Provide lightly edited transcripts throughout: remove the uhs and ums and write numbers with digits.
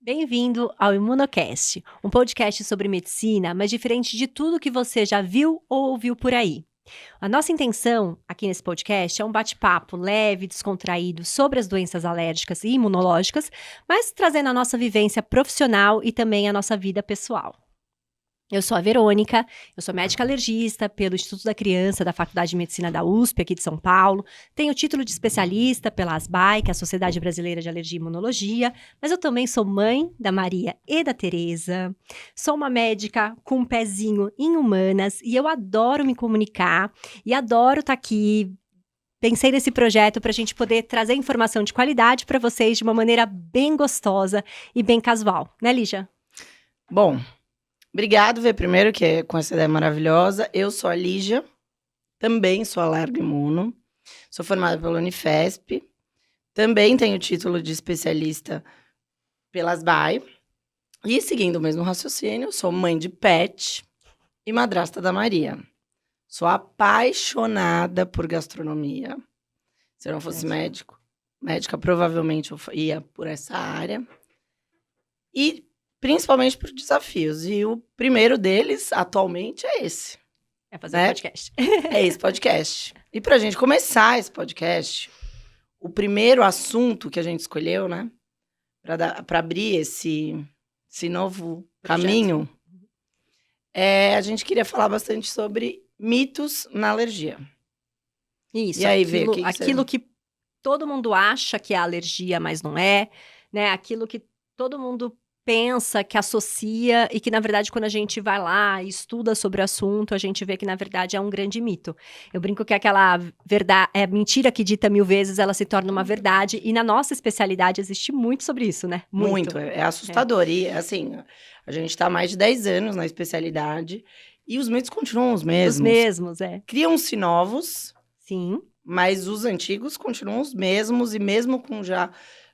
Bem-vindo ao Imunocast, um podcast sobre medicina, mas diferente de tudo que você já viu ou ouviu por aí. A nossa intenção aqui nesse podcast é um bate-papo leve, descontraído sobre as doenças alérgicas e imunológicas, mas trazendo a nossa vivência profissional e também a nossa vida pessoal. Eu sou a Verônica, eu sou médica alergista pelo Instituto da Criança da Faculdade de Medicina da USP, aqui de São Paulo. Tenho título de especialista pela ASBAI, que é a Sociedade Brasileira de Alergia e Imunologia, mas eu também sou mãe da Maria e da Tereza. Sou uma médica com um pezinho em humanas e eu adoro me comunicar e adoro estar aqui. Pensei nesse projeto para a gente poder trazer informação de qualidade para vocês de uma maneira bem gostosa e bem casual, né, Lígia? Bom, obrigado, Vê, primeiro, que é com essa ideia maravilhosa. Eu sou a Lígia, também sou alergo-imuno, sou formada pela Unifesp, também tenho título de especialista pelas BAE, e seguindo o mesmo raciocínio, sou mãe de pet e madrasta da Maria. Sou apaixonada por gastronomia. Se eu não fosse médica, provavelmente eu ia por essa área. E principalmente por desafios. E o primeiro deles, atualmente, é esse. É fazer um podcast. É esse podcast. E pra gente começar esse podcast, o primeiro assunto que a gente escolheu, né? Pra abrir esse novo caminho, a gente queria falar bastante sobre mitos na alergia. Isso, e aí, aquilo que todo mundo acha que é alergia, mas não é, né? Aquilo que todo mundo pensa, que associa e que, na verdade, quando a gente vai lá e estuda sobre o assunto, a gente vê que, na verdade, é um grande mito. Eu brinco que aquela mentira que dita 1000 vezes, ela se torna uma verdade, e na nossa especialidade existe muito sobre isso, né? Muito, é assustador. E, assim, a gente tá há mais de 10 anos na especialidade e os mitos continuam os mesmos. Os mesmos, é. Criam-se novos. Sim. Mas os antigos continuam os mesmos, e mesmo com já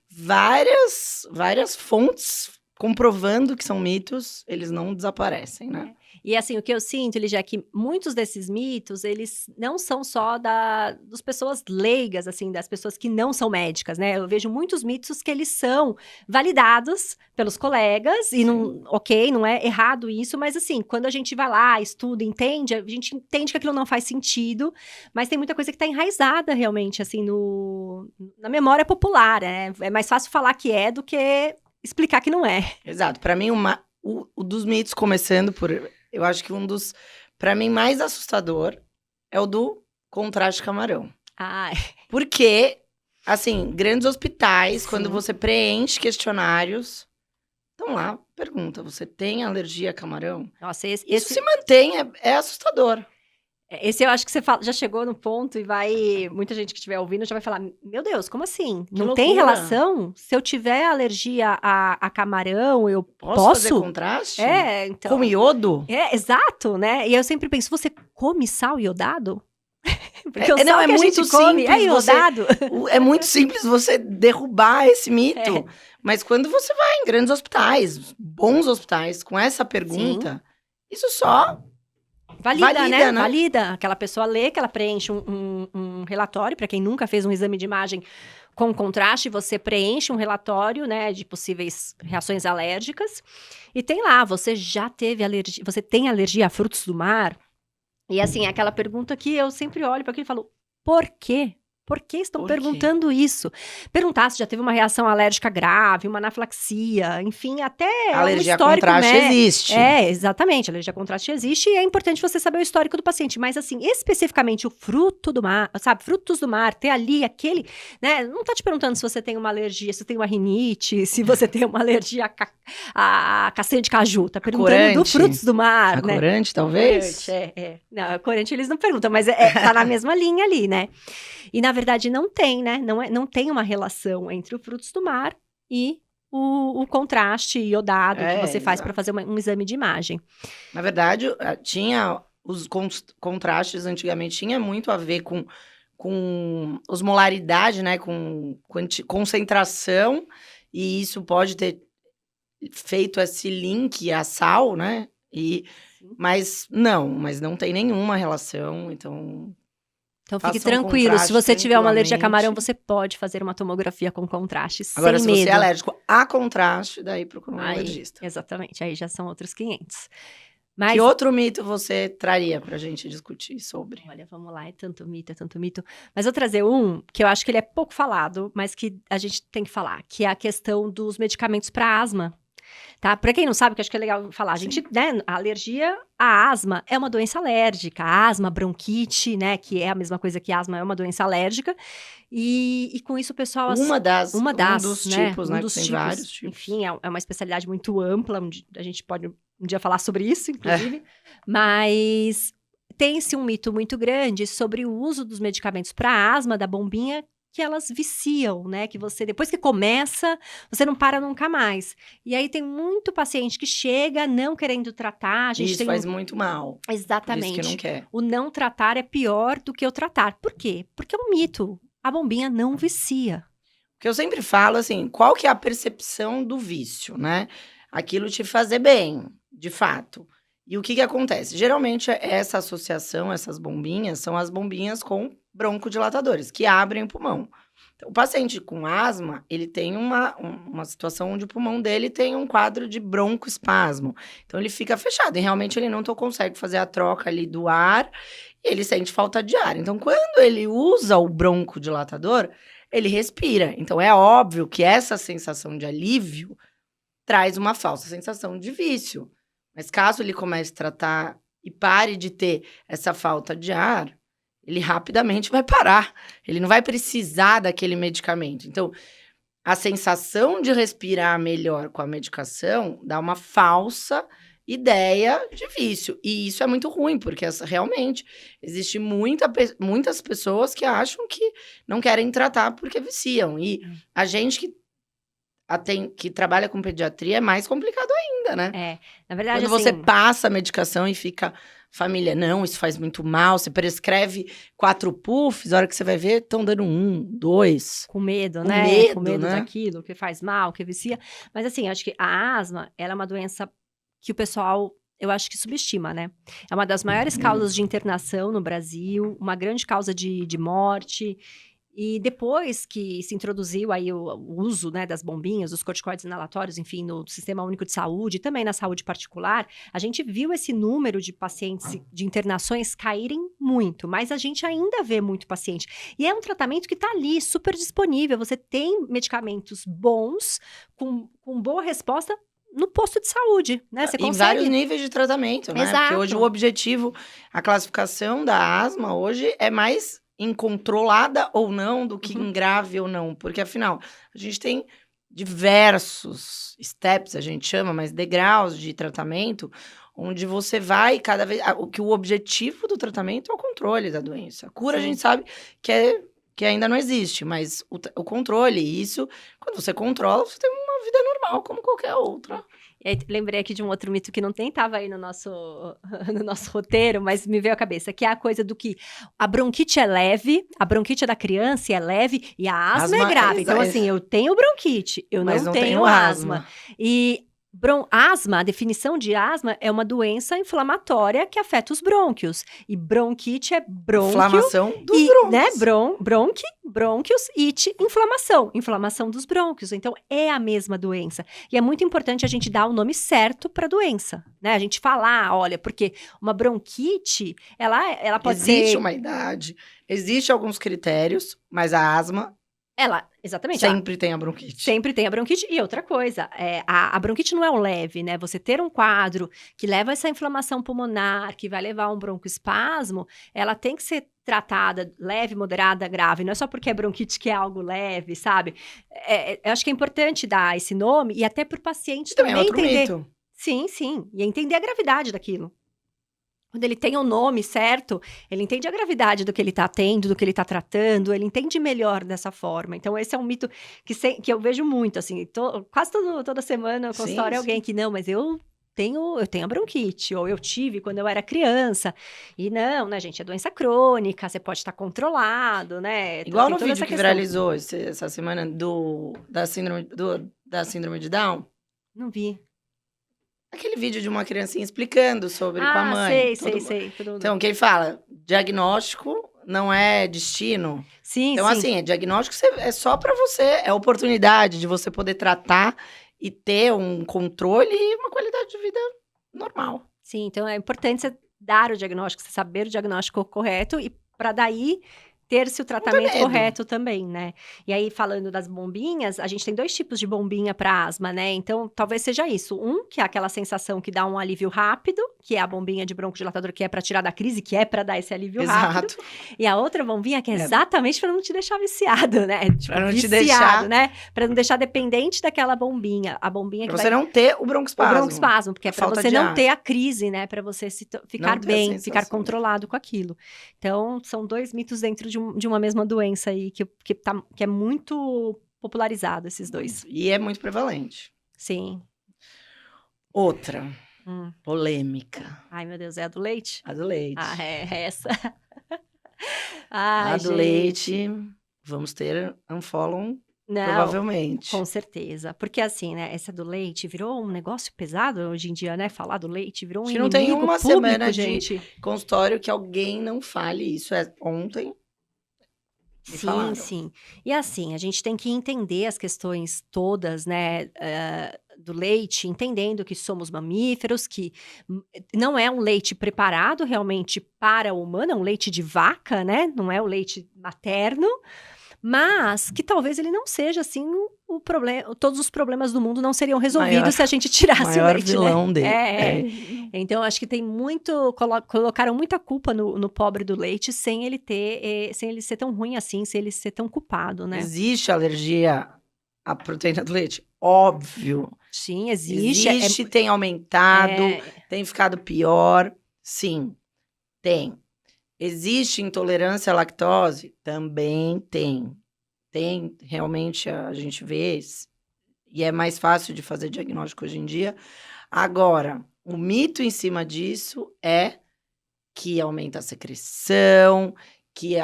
várias fontes comprovando que são mitos, eles não desaparecem, né? E assim, o que eu sinto, Lígia, é que muitos desses mitos, eles não são só das pessoas leigas, assim, das pessoas que não são médicas, né? Eu vejo muitos mitos que eles são validados pelos colegas, e não, ok, não é errado isso, mas assim, quando a gente vai lá, estuda, entende, a gente entende que aquilo não faz sentido, mas tem muita coisa que está enraizada realmente, assim, na memória popular, né? É mais fácil falar que é do que explicar que não é. Exato. Para mim, o dos mitos, começando por... Eu acho que um dos, para mim, mais assustador é o do contraste camarão. Porque, assim, grandes hospitais, quando você preenche questionários, estão lá, pergunta, você tem alergia a camarão? Nossa, Isso se mantém, é assustador. Esse eu acho que você já chegou no ponto e muita gente que estiver ouvindo já vai falar, meu Deus, como assim? Não tem relação? Se eu tiver alergia a camarão, eu posso? Fazer contraste? Então. Com iodo? Exato, né? E eu sempre penso, você come sal iodado? Porque o sal que a gente come é iodado. É muito simples você derrubar esse mito. Mas quando você vai em grandes hospitais, bons hospitais, com essa pergunta, isso só... Valida, né? Valida. Aquela pessoa lê, que ela preenche um relatório, para quem nunca fez um exame de imagem com contraste, você preenche um relatório, né, de possíveis reações alérgicas, e tem lá, você já teve alergia, você tem alergia a frutos do mar? E assim, aquela pergunta que eu sempre olho para aquilo e falo, por quê? Por que estão perguntando isso? Perguntar se já teve uma reação alérgica grave, uma anafilaxia, enfim, até alergia a contraste existe. Exatamente, alergia a contraste existe e é importante você saber o histórico do paciente. Mas assim, especificamente o fruto do mar, sabe, frutos do mar, ter ali aquele, né, não tá te perguntando se você tem uma alergia, se tem uma rinite, se você tem uma alergia a castanha de caju, tá perguntando do frutos do mar, né? Corante, talvez? Não, corante eles não perguntam, mas tá na mesma linha ali, né? E, na verdade, não tem, né? Não tem uma relação entre os frutos do mar e o contraste iodado que você faz para fazer um exame de imagem. Na verdade, tinha os contrastes antigamente, tinha muito a ver com osmolaridade, né? Com concentração, e isso pode ter feito esse link a sal, né? Mas não tem nenhuma relação, então... Então fique Faça um tranquilo, se contraste você tiver uma alergia a camarão, tranquilamente. você pode fazer uma tomografia com contraste, Agora, sem se você medo. é alérgico a contraste, daí procura um Aí, alergista. exatamente, aí já são outros 500. Que Mas, outro mito você traria pra gente discutir sobre? olha, vamos lá, é tanto mito, é tanto mito. Mas vou trazer um que eu acho que ele é pouco falado, mas que a gente tem que falar, que é a questão dos medicamentos para asma. Tá? Para quem não sabe, que eu acho que é legal falar, a gente, né, a alergia à asma é uma doença alérgica, a asma, bronquite, né, que é a mesma coisa que asma, é uma doença alérgica, e com isso o pessoal... Um dos né, tipos, um né, que dos tem tipos, vários tipos. enfim, é uma especialidade muito ampla, a gente pode um dia falar sobre isso, inclusive, mas tem-se um mito muito grande sobre o uso dos medicamentos para asma, da bombinha, que elas viciam, né? Que você, depois que começa, você não para nunca mais. E aí tem muito paciente que chega não querendo tratar. A gente Isso tem faz muito mal. Por isso que exatamente. não quer. O não tratar é pior do que o tratar. Por quê? Porque é um mito. A bombinha não vicia. Porque eu sempre falo assim, qual que é a percepção do vício, né? Aquilo te fazer bem, de fato. E o que acontece? Geralmente, essa associação, essas bombinhas, são as bombinhas com broncodilatadores, que abrem o pulmão. Então, o paciente com asma, ele tem uma situação onde o pulmão dele tem um quadro de broncoespasmo. Então, ele fica fechado e realmente ele não consegue fazer a troca ali do ar, ele sente falta de ar. Então, quando ele usa o broncodilatador, ele respira. Então, é óbvio que essa sensação de alívio traz uma falsa sensação de vício. Mas caso ele comece a tratar e pare de ter essa falta de ar, ele rapidamente vai parar. Ele não vai precisar daquele medicamento. Então, a sensação de respirar melhor com a medicação dá uma falsa ideia de vício. E isso é muito ruim, porque realmente existe muitas pessoas que acham que não querem tratar porque viciam. E a gente que trabalha com pediatria é mais complicado ainda, né? Na verdade, quando você passa a medicação e fica... Família, não, isso faz muito mal. Você prescreve 4 puffs, a hora que você vai ver, estão dando 1, 2. Com medo, Com né? medo, Com medo né? daquilo, que faz mal, que vicia. Mas assim, acho que a asma, ela é uma doença que o pessoal, eu acho que subestima, né? É uma das maiores causas de internação no Brasil, uma grande causa de morte. E depois que se introduziu aí o uso, né, das bombinhas, dos corticoides inalatórios, enfim, no Sistema Único de Saúde e também na saúde particular, a gente viu esse número de pacientes, de internações caírem muito, mas a gente ainda vê muito paciente. E é um tratamento que está ali, super disponível. Você tem medicamentos bons, com boa resposta, no posto de saúde, né? Você consegue... vários níveis de tratamento, né? Exato. Porque hoje o objetivo, a classificação da asma hoje é mais incontrolada ou não do que em grave ou não. Porque, afinal, a gente tem diversos steps, a gente chama, mas degraus de tratamento, onde você vai cada vez... o objetivo do tratamento é o controle da doença. A cura, a gente sabe que ainda não existe, mas o controle, isso, quando você controla, você tem uma vida normal, como qualquer outra. E aí, lembrei aqui de um outro mito que não estava aí no nosso roteiro, mas me veio à cabeça, que é a coisa do que a bronquite é leve, a bronquite da criança é leve e a asma é grave. Então, assim, eu tenho bronquite, eu não tenho asma. E asma, a definição de asma é uma doença inflamatória que afeta os brônquios. E bronquite é brônquio. Inflamação dos brônquios. Né? Brônquios, it, inflamação. Inflamação dos brônquios. Então, é a mesma doença. E é muito importante a gente dar o nome certo para a doença. Né? A gente falar, olha, porque uma bronquite, ela pode ser... Existe uma idade, existe alguns critérios, mas a asma... Exatamente. Sempre tem a bronquite. Sempre tem a bronquite. E outra coisa, a bronquite não é um leve, né? Você ter um quadro que leva a essa inflamação pulmonar, que vai levar a um broncoespasmo, ela tem que ser tratada leve, moderada, grave. Não é só porque é bronquite que é algo leve, sabe? Eu acho que é importante dar esse nome e até para o paciente também é outro entender. Mito. Sim. E entender a gravidade daquilo. Quando ele tem o nome certo, ele entende a gravidade do que ele está tendo, do que ele está tratando, ele entende melhor dessa forma. Então, esse é um mito que eu vejo muito, assim, quase toda semana no consultório alguém que, não, mas eu tenho a bronquite, ou eu tive quando eu era criança. E não, né, gente, é doença crônica, você pode estar controlado, né? Igual no vídeo que viralizou essa semana da síndrome de Down. Não vi. Aquele vídeo de uma criancinha explicando sobre com a mãe. Sei. Então, quem fala? Diagnóstico, não é destino. Sim, Então, sim. assim, diagnóstico é só para você, é oportunidade de você poder tratar e ter um controle e uma qualidade de vida normal. Sim, então é importante você dar o diagnóstico, você saber o diagnóstico correto e para daí ter-se o tratamento medo. correto também, né? E aí, falando das bombinhas, a gente tem 2 tipos de bombinha para asma, né? Então, talvez seja isso. Um, que é aquela sensação que dá um alívio rápido, que é a bombinha de broncodilatador, que é para tirar da crise, que é para dar esse alívio rápido. Exato. E a outra bombinha que é exatamente para não te deixar viciado, né? Tipo, Pra não te viciado, deixar- né? Para não deixar dependente daquela bombinha. A bombinha Pra que você vai não ter o broncoespasmo. o broncoespasmo, porque é a para falta você de não ar. ter a crise, né? Para você ficar Não ter a bem, ficar sensação. controlado com aquilo. Então, são 2 mitos dentro de uma mesma doença aí, que é muito popularizado, esses 2. E é muito prevalente. Sim. Outra, Hum. polêmica. Ai, meu Deus, é a do leite? A do leite. Ah, é essa. A Ai, do gente. leite, vamos ter unfollow, Não, provavelmente. com certeza. Porque assim, né, essa do leite virou um negócio pesado hoje em dia, né? Falar do leite virou um Acho que não tem inimigo uma público, semana gente. de consultório que alguém não fale isso. É ontem. Me Sim, falaram. sim. E assim, a gente tem que entender as questões todas, né, do leite, entendendo que somos mamíferos, que não é um leite preparado realmente para o humano, é um leite de vaca, né? Não é o leite materno, mas que talvez ele não seja assim o problema, todos os problemas do mundo não seriam resolvidos Maior- se a gente tirasse o maior leite, vilão né? dele. É. Então, acho que tem muito. Colocaram muita culpa no pobre do leite sem ele sem ele ser tão ruim assim, sem ele ser tão culpado, né? Existe alergia à proteína do leite? Óbvio. Sim, existe. Existe, tem aumentado, tem ficado pior. Sim, tem. Existe intolerância à lactose? Também tem. Tem, realmente, a gente vê, e é mais fácil de fazer diagnóstico hoje em dia. Agora, o mito em cima disso é que aumenta a secreção, que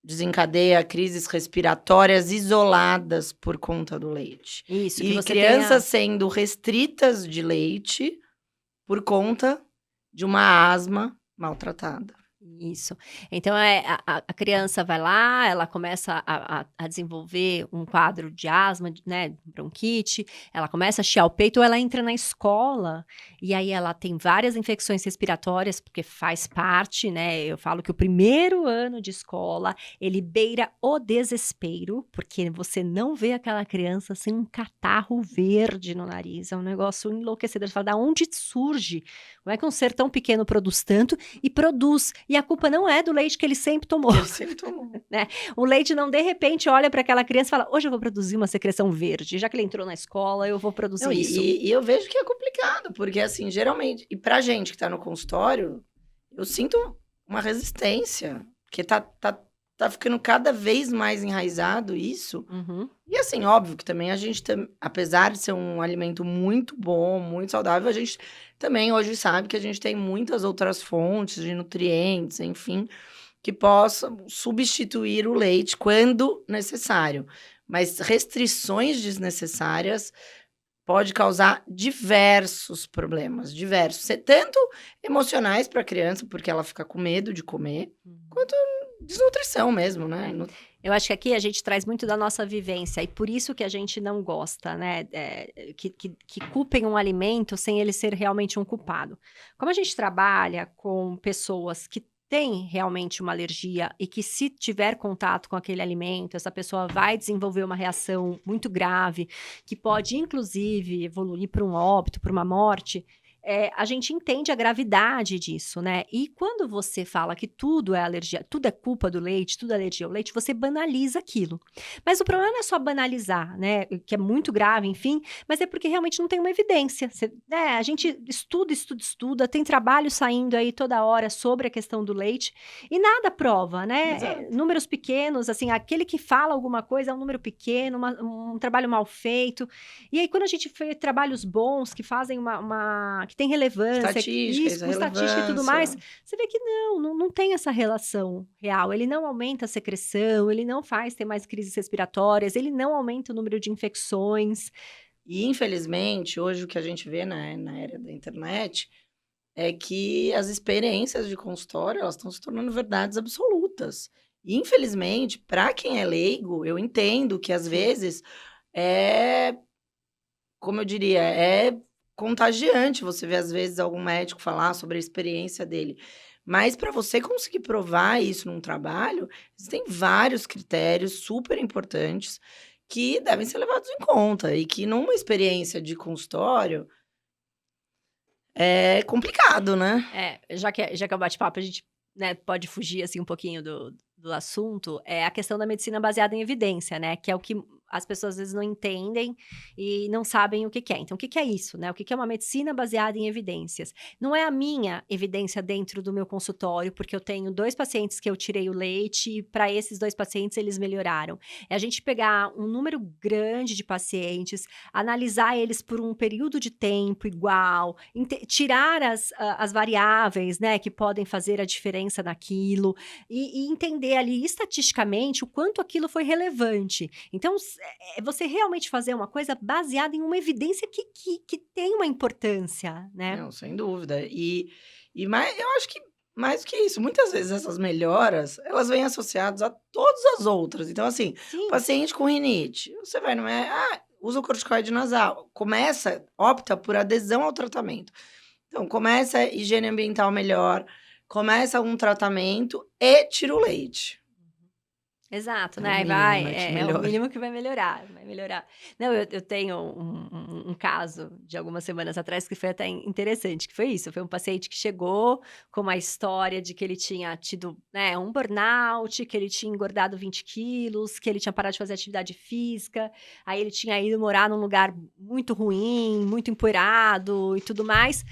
desencadeia crises respiratórias isoladas por conta do leite. Isso, que E você crianças sendo restritas de leite por conta de uma asma maltratada. Isso. Então, a criança vai lá, ela começa a desenvolver um quadro de asma, né, bronquite, ela começa a chiar o peito, ou ela entra na escola, e aí ela tem várias infecções respiratórias, porque faz parte, né, eu falo que o primeiro ano de escola, ele beira o desespero, porque você não vê aquela criança sem um catarro verde no nariz, é um negócio enlouquecedor, você fala, da onde surge? Como é que um ser tão pequeno produz tanto? E produz, e a culpa não é do leite que ele sempre tomou. Ele sempre tomou. Né? O leite não, de repente, olha para aquela criança e fala, hoje eu vou produzir uma secreção verde, já que ele entrou na escola, eu vou produzir Não, isso. E eu vejo que é complicado, porque assim, geralmente, e pra gente que tá no consultório, eu sinto uma resistência, porque tá ficando cada vez mais enraizado isso. Uhum. E assim, óbvio que também a gente, apesar de ser um alimento muito bom, muito saudável, a gente também hoje sabe que a gente tem muitas outras fontes de nutrientes, enfim, que possam substituir o leite quando necessário. Mas restrições desnecessárias pode causar diversos problemas, tanto emocionais para a criança, porque ela fica com medo de comer, quanto desnutrição mesmo, né? Eu acho que aqui a gente traz muito da nossa vivência, e por isso que a gente não gosta, né, que culpem um alimento sem ele ser realmente um culpado. Como a gente trabalha com pessoas que têm realmente uma alergia e que se tiver contato com aquele alimento, essa pessoa vai desenvolver uma reação muito grave, que pode inclusive evoluir para um óbito, para uma morte, a gente entende a gravidade disso, né? E quando você fala que tudo é alergia, tudo é culpa do leite, tudo é alergia ao leite, você banaliza aquilo. Mas o problema não é só banalizar, né? Que é muito grave, enfim, mas é porque realmente não tem uma evidência. A gente estuda, tem trabalho saindo aí toda hora sobre a questão do leite e nada prova, né? Números pequenos, assim, aquele que fala alguma coisa é um número pequeno, um trabalho mal feito. E aí, quando a gente fez trabalhos bons que fazem que tem relevância, estatística e tudo mais, você vê que não tem essa relação real. Ele não aumenta a secreção, ele não faz ter mais crises respiratórias, ele não aumenta o número de infecções. E, infelizmente, hoje o que a gente vê na era da internet é que as experiências de consultório, elas estão se tornando verdades absolutas. condutas. E, infelizmente, para quem é leigo, eu entendo que, às vezes, como eu diria, é contagiante você ver, às vezes, algum médico falar sobre a experiência dele. Mas para você conseguir provar isso num trabalho, existem vários critérios super importantes que devem ser levados em conta. E que numa experiência de consultório é complicado, né? Já que é o bate-papo, a gente, né, pode fugir assim um pouquinho do assunto, é a questão da medicina baseada em evidência, né? Que é o que as pessoas às vezes não entendem e não sabem o que que é. Então, o que que é isso, né? O que que é uma medicina baseada em evidências? Não é a minha evidência dentro do meu consultório, porque eu tenho 2 pacientes que eu tirei o leite e para esses 2 pacientes eles melhoraram. É a gente pegar um número grande de pacientes, analisar eles por um período de tempo igual, tirar as variáveis, né, que podem fazer a diferença naquilo e entender ali estatisticamente o quanto aquilo foi relevante. Então, é você realmente fazer uma coisa baseada em uma evidência que tem uma importância, né? Não, sem dúvida. Eu acho que mais do que isso, muitas vezes essas melhoras, elas vêm associadas a todas as outras. Então, assim, Sim. paciente com rinite, você vai, não é? Usa o corticoide nasal. Opta por adesão ao tratamento. Então, começa higiene ambiental melhor, começa um tratamento e tira o leite. Exato, É o né? mínimo, né, que É o melhora. mínimo que vai melhorar. Não, eu tenho um caso de algumas semanas atrás que foi até interessante, que foi isso. Foi um paciente que chegou com uma história de que ele tinha tido, né, um burnout, que ele tinha engordado 20 quilos, que ele tinha parado de fazer atividade física, aí ele tinha ido morar num lugar muito ruim, muito empoeirado e tudo mais.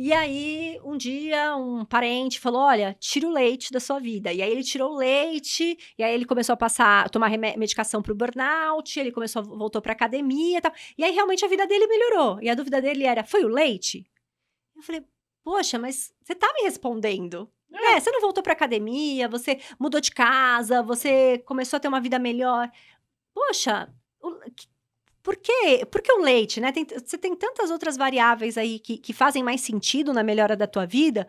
E aí, um dia, um parente falou: olha, tira o leite da sua vida. E aí ele tirou o leite, e aí ele começou a tomar medicação pro burnout, ele voltou pra academia e tal. E aí, realmente, a vida dele melhorou. E a dúvida dele era: foi o leite? Eu falei: poxa, mas você tá me respondendo. Né? Você não voltou pra academia, você mudou de casa, você começou a ter uma vida melhor. Poxa, por quê? Porque o leite, né? Você tem tantas outras variáveis aí que fazem mais sentido na melhora da tua vida.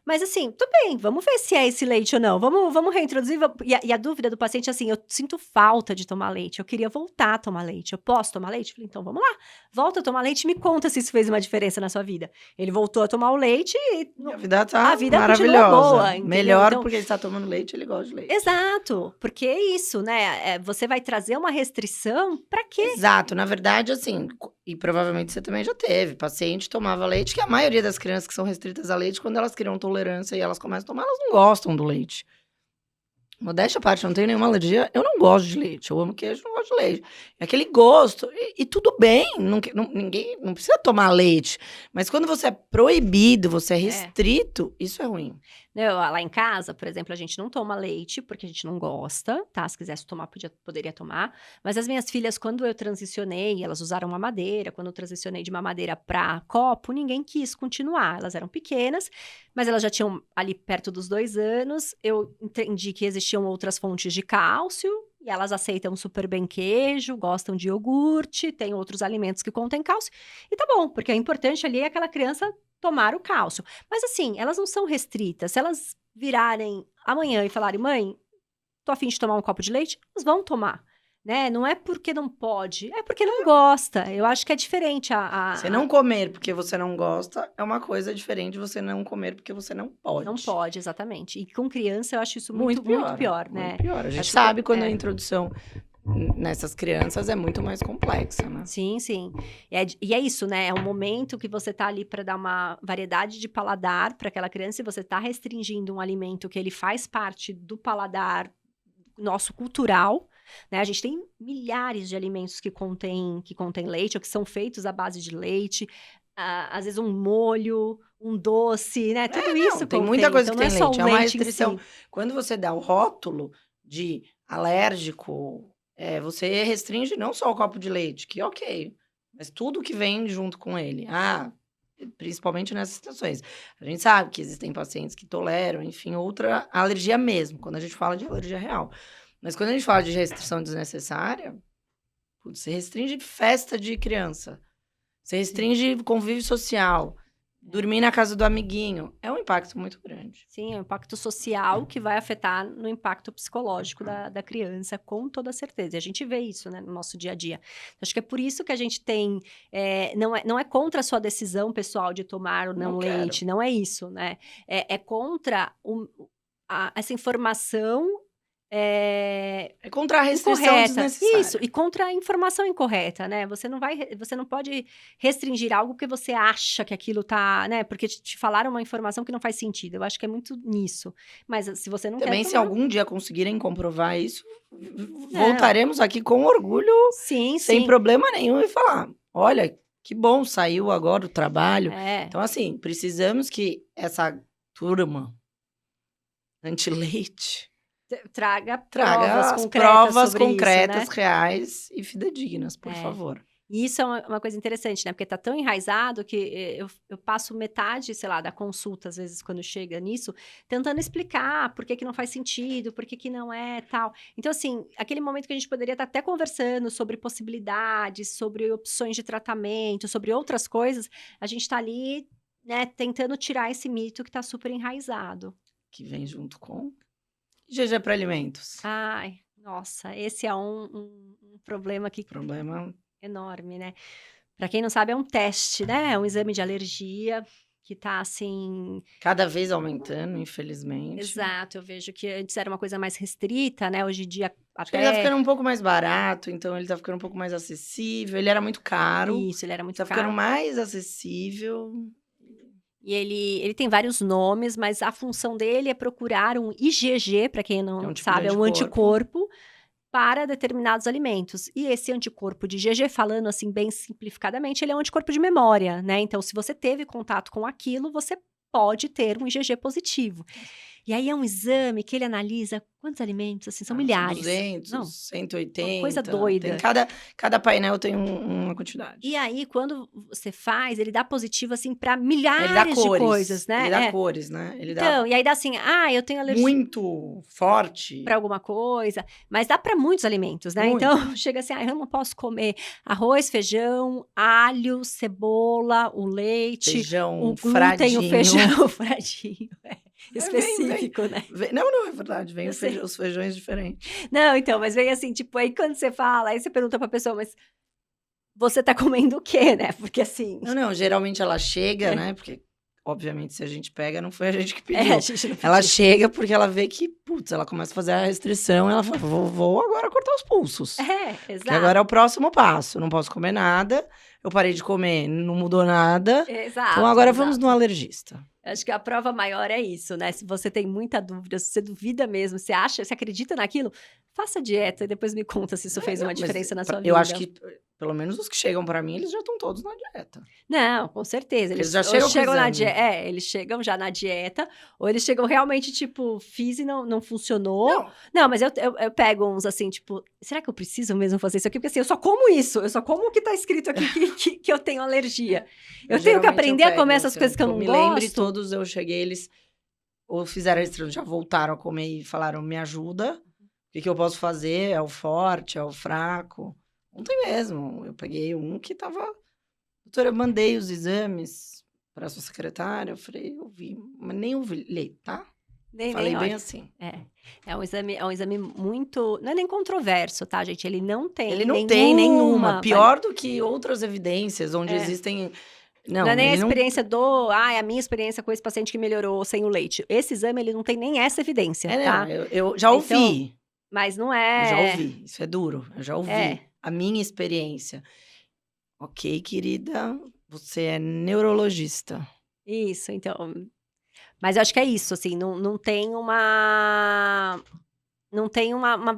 Mas assim, tudo bem, vamos ver se é esse leite ou não. Vamos reintroduzir. E a dúvida do paciente é assim: eu sinto falta de tomar leite, eu queria voltar a tomar leite. Eu posso tomar leite? Eu falei, então vamos lá, volta a tomar leite e me conta se isso fez uma diferença na sua vida. Ele voltou a tomar o leite e A vida tá a vida maravilhosa. continua boa, entendeu? Melhor Então, porque ele está tomando leite, ele gosta de leite. exato, porque é isso, né? Você vai trazer uma restrição pra quê? Exato, na verdade, assim, e provavelmente você também já teve, paciente tomava leite, que a maioria das crianças que são restritas a leite, quando elas criam tolerância e elas começam a tomar, elas não gostam do leite. Modéstia à parte, eu não tenho nenhuma alergia, eu não gosto de leite, eu amo queijo, não gosto de leite. É aquele gosto, e tudo bem, ninguém não precisa tomar leite, mas quando você é proibido, você é restrito, isso é ruim. Lá em casa, por exemplo, a gente não toma leite, porque a gente não gosta, tá? Se quisesse tomar, poderia tomar. Mas as minhas filhas, quando eu transicionei, elas usaram mamadeira. Quando eu transicionei de mamadeira para copo, ninguém quis continuar. Elas eram pequenas, mas elas já tinham ali perto dos 2 anos. Eu entendi que existiam outras fontes de cálcio. E elas aceitam super bem queijo, gostam de iogurte, tem outros alimentos que contêm cálcio. E tá bom, porque o importante ali é aquela criança tomar o cálcio. Mas assim, elas não são restritas. Se elas virarem amanhã e falarem: mãe, tô a fim de tomar um copo de leite, elas vão tomar. Né? Não é porque não pode, é porque não gosta. Eu acho que é diferente Você não comer porque você não gosta é uma coisa diferente de você não comer porque você não pode. Não pode, exatamente. E com criança eu acho isso muito pior, né? Muito pior. A gente Acho sabe quando a introdução nessas crianças é muito mais complexa, né? Sim, sim. E é isso, né? É um momento que você tá ali para dar uma variedade de paladar para aquela criança e você tá restringindo um alimento que ele faz parte do paladar nosso cultural, né? A gente tem milhares de alimentos que contêm leite ou que são feitos à base de leite. Às vezes um molho, um doce, né? Tudo isso tem muita coisa então, que tem leite. É uma restrição. Quando você dá o rótulo de alérgico, você restringe não só o copo de leite, que ok, mas tudo que vem junto com ele. Principalmente nessas situações. A gente sabe que existem pacientes que toleram, enfim, outra alergia mesmo, quando a gente fala de alergia real. Mas quando a gente fala de restrição desnecessária, você restringe festa de criança, você restringe convívio social. dormir na casa do amiguinho. É um impacto muito grande. Sim, é um impacto social que vai afetar no impacto psicológico da criança, com toda certeza. E a gente vê isso, né, no nosso dia a dia. Acho que é por isso que a gente tem... não é contra a sua decisão pessoal de tomar ou não leite, não é isso, né? É contra essa informação... É contra a restrição incorreta. desnecessária. Isso, e contra a informação incorreta, né? Você não pode restringir algo porque você acha que aquilo tá, né? Porque te falaram uma informação que não faz sentido. Eu acho que é muito nisso. Mas se você não Também, quer se tomar... algum dia conseguirem comprovar isso, voltaremos aqui com orgulho, sem problema nenhum, e falar: olha, que bom, saiu agora o trabalho. Então, assim, precisamos que essa turma anti-leite traga as provas concretas, reais e fidedignas, por favor. E isso é uma coisa interessante, né? Porque tá tão enraizado que eu passo metade, sei lá, da consulta, às vezes, quando chega nisso, tentando explicar por que não faz sentido, por que não é tal. Então, assim, aquele momento que a gente poderia estar até conversando sobre possibilidades, sobre opções de tratamento, sobre outras coisas, a gente tá ali, né, tentando tirar esse mito que tá super enraizado. Que vem junto com GG para alimentos. Ai, nossa, esse é um problema que... enorme, né? Para quem não sabe, é um teste, né? É um exame de alergia que tá, assim... cada vez aumentando, infelizmente. Exato, eu vejo que antes era uma coisa mais restrita, né? Hoje em dia até... ele tá ficando um pouco mais barato, então ele tá ficando um pouco mais acessível. Ele era muito caro. Isso, ele era muito caro. Tá ficando mais acessível. E ele tem vários nomes, mas a função dele é procurar um IgG, para quem não sabe, é um anticorpo para determinados alimentos. E esse anticorpo de IgG, falando assim bem simplificadamente, ele é um anticorpo de memória, né? Então, se você teve contato com aquilo, você pode ter um IgG positivo. E aí é um exame que ele analisa quantos alimentos, assim, são milhares. 200, 180. Uma coisa doida. Cada painel tem uma quantidade. E aí, quando você faz, ele dá positivo, assim, para milhares de coisas, né? Ele dá cores, né? E aí dá assim, eu tenho alergia... muito forte. Para alguma coisa, mas dá para muitos alimentos, né? Muito. Então, chega assim, eu não posso comer arroz, feijão, alho, cebola, o leite, feijão o glúten, fradinho. o feijão fradinho, específico, né? Não, é verdade, vem os feijões diferentes. Não, então, mas vem assim, tipo, aí quando você fala, aí você pergunta pra pessoa, mas você tá comendo o quê, né? Porque assim... Não, geralmente ela chega, né? Porque, obviamente, se a gente pega, não foi a gente que pediu. A gente não pediu. Ela chega porque ela vê que, ela começa a fazer a restrição, ela fala, vou agora cortar os pulsos. Exato. Que agora é o próximo passo, não posso comer nada, eu parei de comer, não mudou nada. Exato. Então agora vamos no alergista. Acho que a prova maior é isso, né? Se você tem muita dúvida, se você duvida mesmo, você acredita naquilo, faça dieta e depois me conta se isso fez uma diferença na sua vida. Eu acho que, pelo menos os que chegam pra mim, eles já estão todos na dieta. Não, com certeza. Eles já chegam na dieta. Eles chegam já na dieta, ou eles chegam realmente, tipo, fiz e não funcionou. Não, mas eu pego uns assim, tipo, será que eu preciso mesmo fazer isso aqui? Porque assim, eu só como isso, eu só como o que tá escrito aqui que eu tenho alergia. Eu tenho que aprender a comer essas coisas que eu não gosto. Me lembro de todos, eu cheguei, eles ou fizeram a restrição, já voltaram a comer e falaram, me ajuda, o que eu posso fazer? É o forte, é o fraco? Ontem mesmo, eu peguei um que tava... Doutora, eu mandei os exames para sua secretária, eu falei, eu vi, mas nem ouvi, tá? Falei bem assim. É um exame muito... Não é nem controverso, tá, gente? Ele não tem nenhuma. Pior do que outras evidências, onde existem... Não é nem a experiência a minha experiência com esse paciente que melhorou sem o leite. Esse exame, ele não tem nem essa evidência, tá? Eu já ouvi. Então, mas não é... Eu já ouvi, isso é duro. Eu já ouvi a minha experiência. Ok, querida, você é neurologista. Isso, então... Mas eu acho que é isso, assim, não tem uma... Não tem uma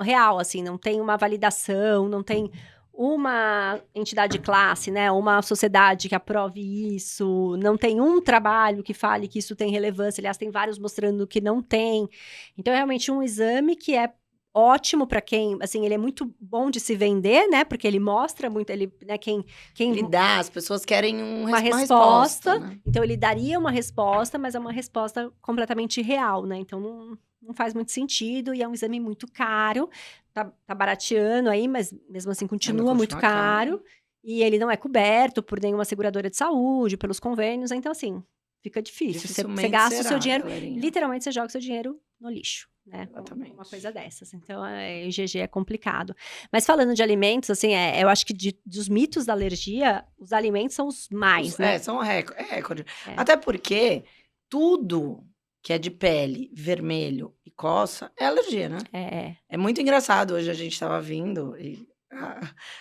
real, assim, não tem uma validação, não tem uma entidade de classe, né, uma sociedade que aprove isso, não tem um trabalho que fale que isso tem relevância, aliás, tem vários mostrando que não tem. Então, é realmente um exame que é ótimo para quem, assim, ele é muito bom de se vender, né, porque ele mostra muito, né, quem ele dá, as pessoas querem uma resposta, né? Então ele daria uma resposta, mas é uma resposta completamente real, né, então não faz muito sentido e é um exame muito caro, tá barateando aí, mas mesmo assim continua muito caro. e ele não é coberto por nenhuma seguradora de saúde, pelos convênios, então assim, fica difícil. Você Dificilmente gasta o será, seu dinheiro, galerinha. literalmente você joga o seu dinheiro no lixo, né? Com Exatamente. uma coisa dessas. Então, GG é complicado. Mas falando de alimentos, assim, eu acho que dos mitos da alergia, os alimentos são os mais, né? São recorde. É. Até porque tudo que é de pele, vermelho e coça, é alergia, né? É muito engraçado. Hoje a gente tava vindo e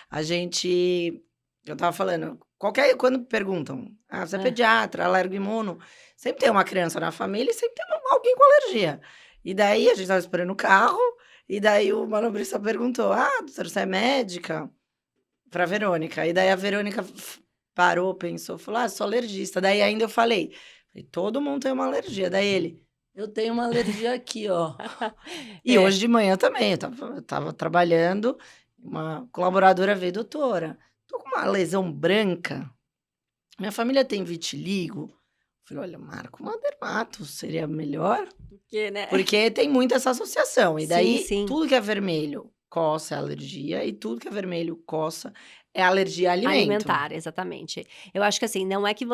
a gente... Eu tava falando, quando perguntam, você é pediatra, alergoimuno, sempre tem uma criança na família e sempre tem alguém com alergia. E daí a gente tava esperando o carro, e daí o manobrista perguntou, doutora, você é médica? Pra Verônica. E daí a Verônica parou, pensou, falou, sou alergista. Daí ainda eu falei, todo mundo tem uma alergia. Daí ele, eu tenho uma alergia aqui, ó. E hoje de manhã também, eu tava trabalhando, uma colaboradora veio, doutora, tô com uma lesão branca, minha família tem vitiligo. Eu falei, olha, marca uma dermato, seria melhor? Porque, né? Porque tem muito essa associação. E daí, Sim. tudo que é vermelho, coça é alergia, e tudo que é vermelho, coça é alergia a alimento. Alimentar, exatamente. Eu acho que assim, não é que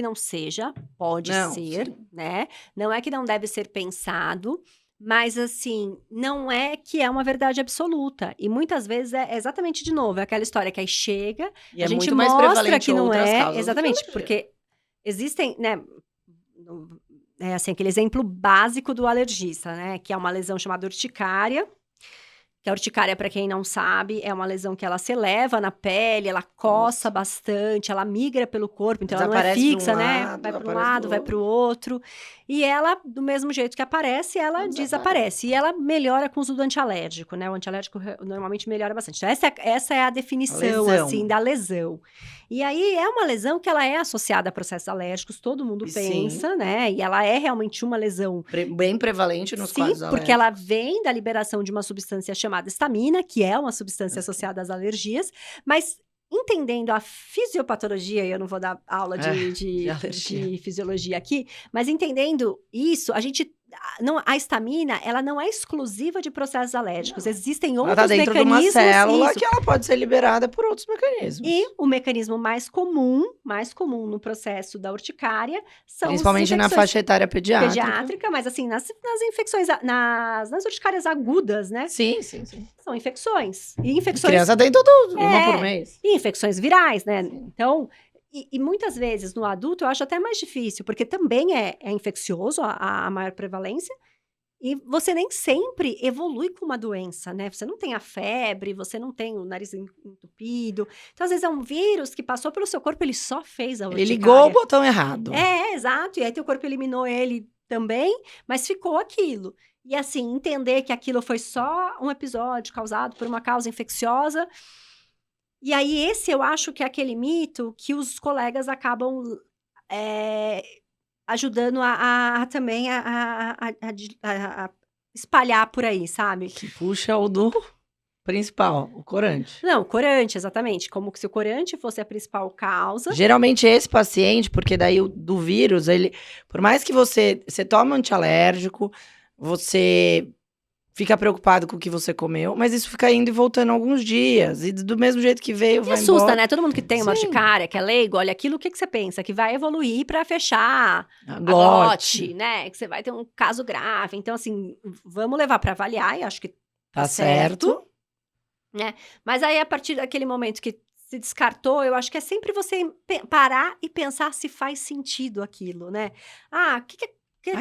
não seja, pode ser, sim. né? Não é que não deve ser pensado, mas assim, não é que é uma verdade absoluta. E muitas vezes é exatamente de novo, é aquela história que aí chega, E a é gente muito mais mostra prevalente que não outras é, causas do que exatamente, alergia. porque existem, né? É assim, aquele exemplo básico do alergista, né? Que é uma lesão chamada urticária. Que a urticária, para quem não sabe, é uma lesão que ela se eleva na pele, ela coça bastante, ela migra pelo corpo, então ela não é Desaparece pra um fixa, né? lado, Vai para um aparece do lado, vai para o outro. E ela, do mesmo jeito que aparece, ela Ela desaparece. E ela melhora com o uso do antialérgico, né? O antialérgico normalmente melhora bastante. Então, essa é a definição, lesão. assim, da lesão. E aí, é uma lesão que ela é associada a processos alérgicos, todo mundo pensa, Sim. né? E ela é realmente uma lesão Bem prevalente nos quadros alérgicos. porque ela vem da liberação de uma substância chamada histamina, que é uma substância associada às alergias, mas entendendo a fisiopatologia, e eu não vou dar aula de fisiologia aqui, mas entendendo isso, a histamina, ela não é exclusiva de processos alérgicos, existem outros ela tá dentro de uma mecanismos. célula que ela pode ser liberada por outros mecanismos. E o mecanismo mais comum no processo da urticária são principalmente na faixa etária pediátrica. mas assim, nas infecções, nas urticárias agudas, né? Sim. São infecções. E infecções... Criança tem uma por mês. E infecções virais, né? Sim. Então, e muitas vezes no adulto eu acho até mais difícil, porque também é infeccioso a maior prevalência, e você nem sempre evolui com uma doença, né? Você não tem a febre, você não tem o nariz entupido. Então, às vezes é um vírus que passou pelo seu corpo, ele só fez a urticária. Ele ligou o botão errado. Exato. E aí teu corpo eliminou ele também, mas ficou aquilo. E assim, entender que aquilo foi só um episódio causado por uma causa infecciosa. E aí, esse eu acho que é aquele mito que os colegas acabam ajudando também a espalhar por aí, sabe? Que puxa o do principal, o corante. Não, o corante, exatamente. Como se o corante fosse a principal causa. Geralmente esse paciente, porque daí do vírus, por mais que você tome antialérgico, você fica preocupado com o que você comeu, mas isso fica indo e voltando alguns dias. E do mesmo jeito que veio, vai assusta, embora. Né? Todo mundo que tem uma urticária, que é leigo, olha aquilo, o que você pensa? Que vai evoluir para fechar a glote, né? Que você vai ter um caso grave. Então, assim, vamos levar para avaliar, e acho que tá certo. Né? Mas aí, a partir daquele momento que se descartou, eu acho que é sempre você parar e pensar se faz sentido aquilo, né?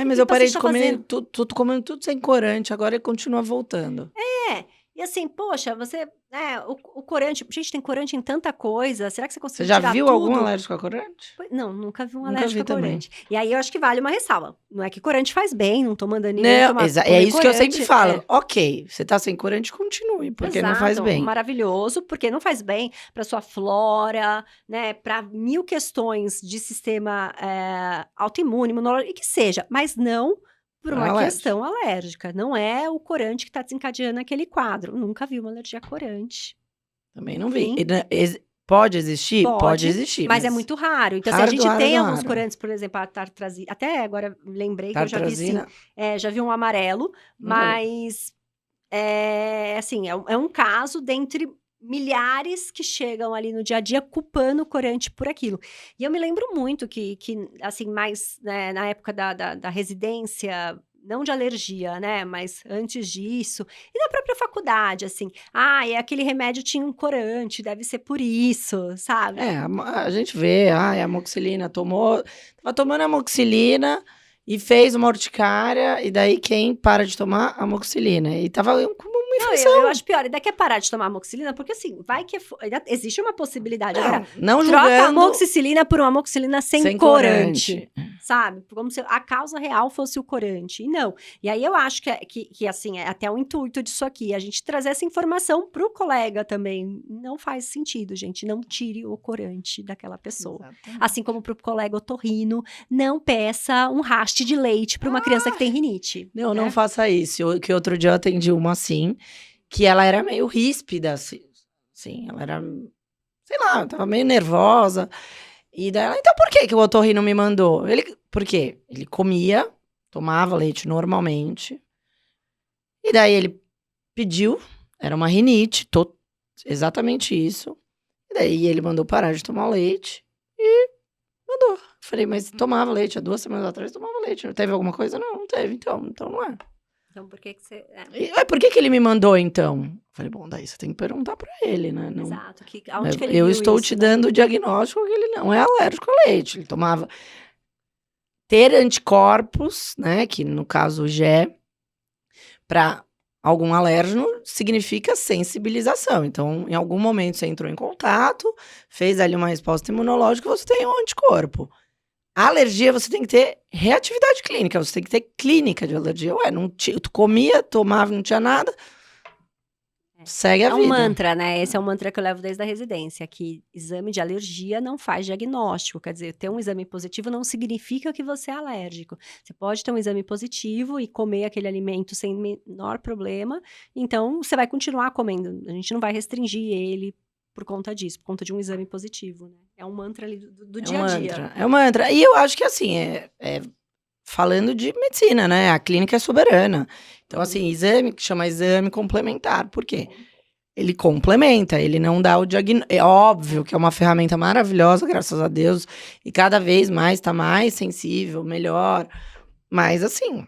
Mas eu parei de comer tô comendo tudo sem corante, agora ele continua voltando. E assim, poxa, o corante, gente, tem corante em tanta coisa, será que você conseguiu tirar tudo? Você já viu algum alérgico a corante? Não, nunca vi um alérgico a corante. Também. E aí eu acho que vale uma ressalva, não é que corante faz bem, não tô mandando ninguém tomar é isso corante, que eu sempre falo, ok, você tá sem corante, continue, porque não faz bem. Maravilhoso, porque não faz bem pra sua flora, né, pra 1000 questões de sistema autoimune, imunológico, e que seja, mas não por uma questão alérgica. Não é o corante que está desencadeando aquele quadro. Nunca vi uma alergia a corante. Também não vi. Pode existir? Pode existir. Mas é muito raro. Então, raro, assim, a gente tem alguns corantes, por exemplo, a tartrazina. Até agora lembrei que eu já vi, sim. Já vi um amarelo, mas assim, é um caso dentre milhares que chegam ali no dia a dia culpando o corante por aquilo. E eu me lembro muito que assim, mais, né, na época da residência, não de alergia, né, mas antes disso, e na própria faculdade, assim, e aquele remédio tinha um corante, deve ser por isso, sabe? A gente vê, a amoxicilina tava tomando amoxicilina e fez uma urticária, e daí quem para de tomar amoxicilina? E tava com uma Não, infecção. eu acho pior, ainda quer parar de tomar amoxicilina, porque assim, vai que ainda existe uma possibilidade. Agora, Não troca a julgando amoxicilina por uma amoxicilina sem corante, corante. sabe? Como se a causa real fosse o corante. E não. E aí eu acho que assim, é até o intuito disso aqui, a gente trazer essa informação pro colega também. Não faz sentido, gente. Não tire o corante daquela pessoa. Exatamente. Assim como pro colega otorrino, não peça um haste de leite para uma criança que tem rinite. Não, né? não faça isso. Que outro dia eu atendi uma assim, que ela era meio ríspida, assim, ela era, sei lá, tava meio nervosa. E daí ela, então por que o otorrino me mandou? Por quê? Ele comia, tomava leite normalmente. E daí ele pediu, era uma rinite, exatamente isso. E daí ele mandou parar de tomar leite e mandou. Falei, mas tomava leite, há 2 semanas atrás tomava leite. Teve alguma coisa? Não, não teve, então não é. Então, por que você... Por que ele me mandou, então? Falei, bom, daí você tem que perguntar pra ele, né? Não, Exato. Aonde que ele eu viu estou isso, te né? dando o diagnóstico que ele não é alérgico a leite. Ele tomava... Ter anticorpos, né? Que no caso o GE, para algum alérgeno, significa sensibilização. Então, em algum momento você entrou em contato, fez ali uma resposta imunológica, você tem um anticorpo. A alergia, você tem que ter reatividade clínica, você tem que ter clínica de alergia. Ué, tu comia, tomava, não tinha nada, segue a vida. É um mantra, né? Esse é um mantra que eu levo desde a residência, que exame de alergia não faz diagnóstico. Quer dizer, ter um exame positivo não significa que você é alérgico. Você pode ter um exame positivo e comer aquele alimento sem menor problema, então você vai continuar comendo. A gente não vai restringir ele por conta disso, por conta de um exame positivo, né? É um mantra ali do dia a dia. É um mantra. E eu acho que, assim, falando de medicina, né? A clínica é soberana. Então, assim, exame, que chama exame complementar. Por quê? Ele complementa, ele não dá o diagnóstico. É óbvio que é uma ferramenta maravilhosa, graças a Deus. E cada vez mais tá mais sensível, melhor. Mas, assim,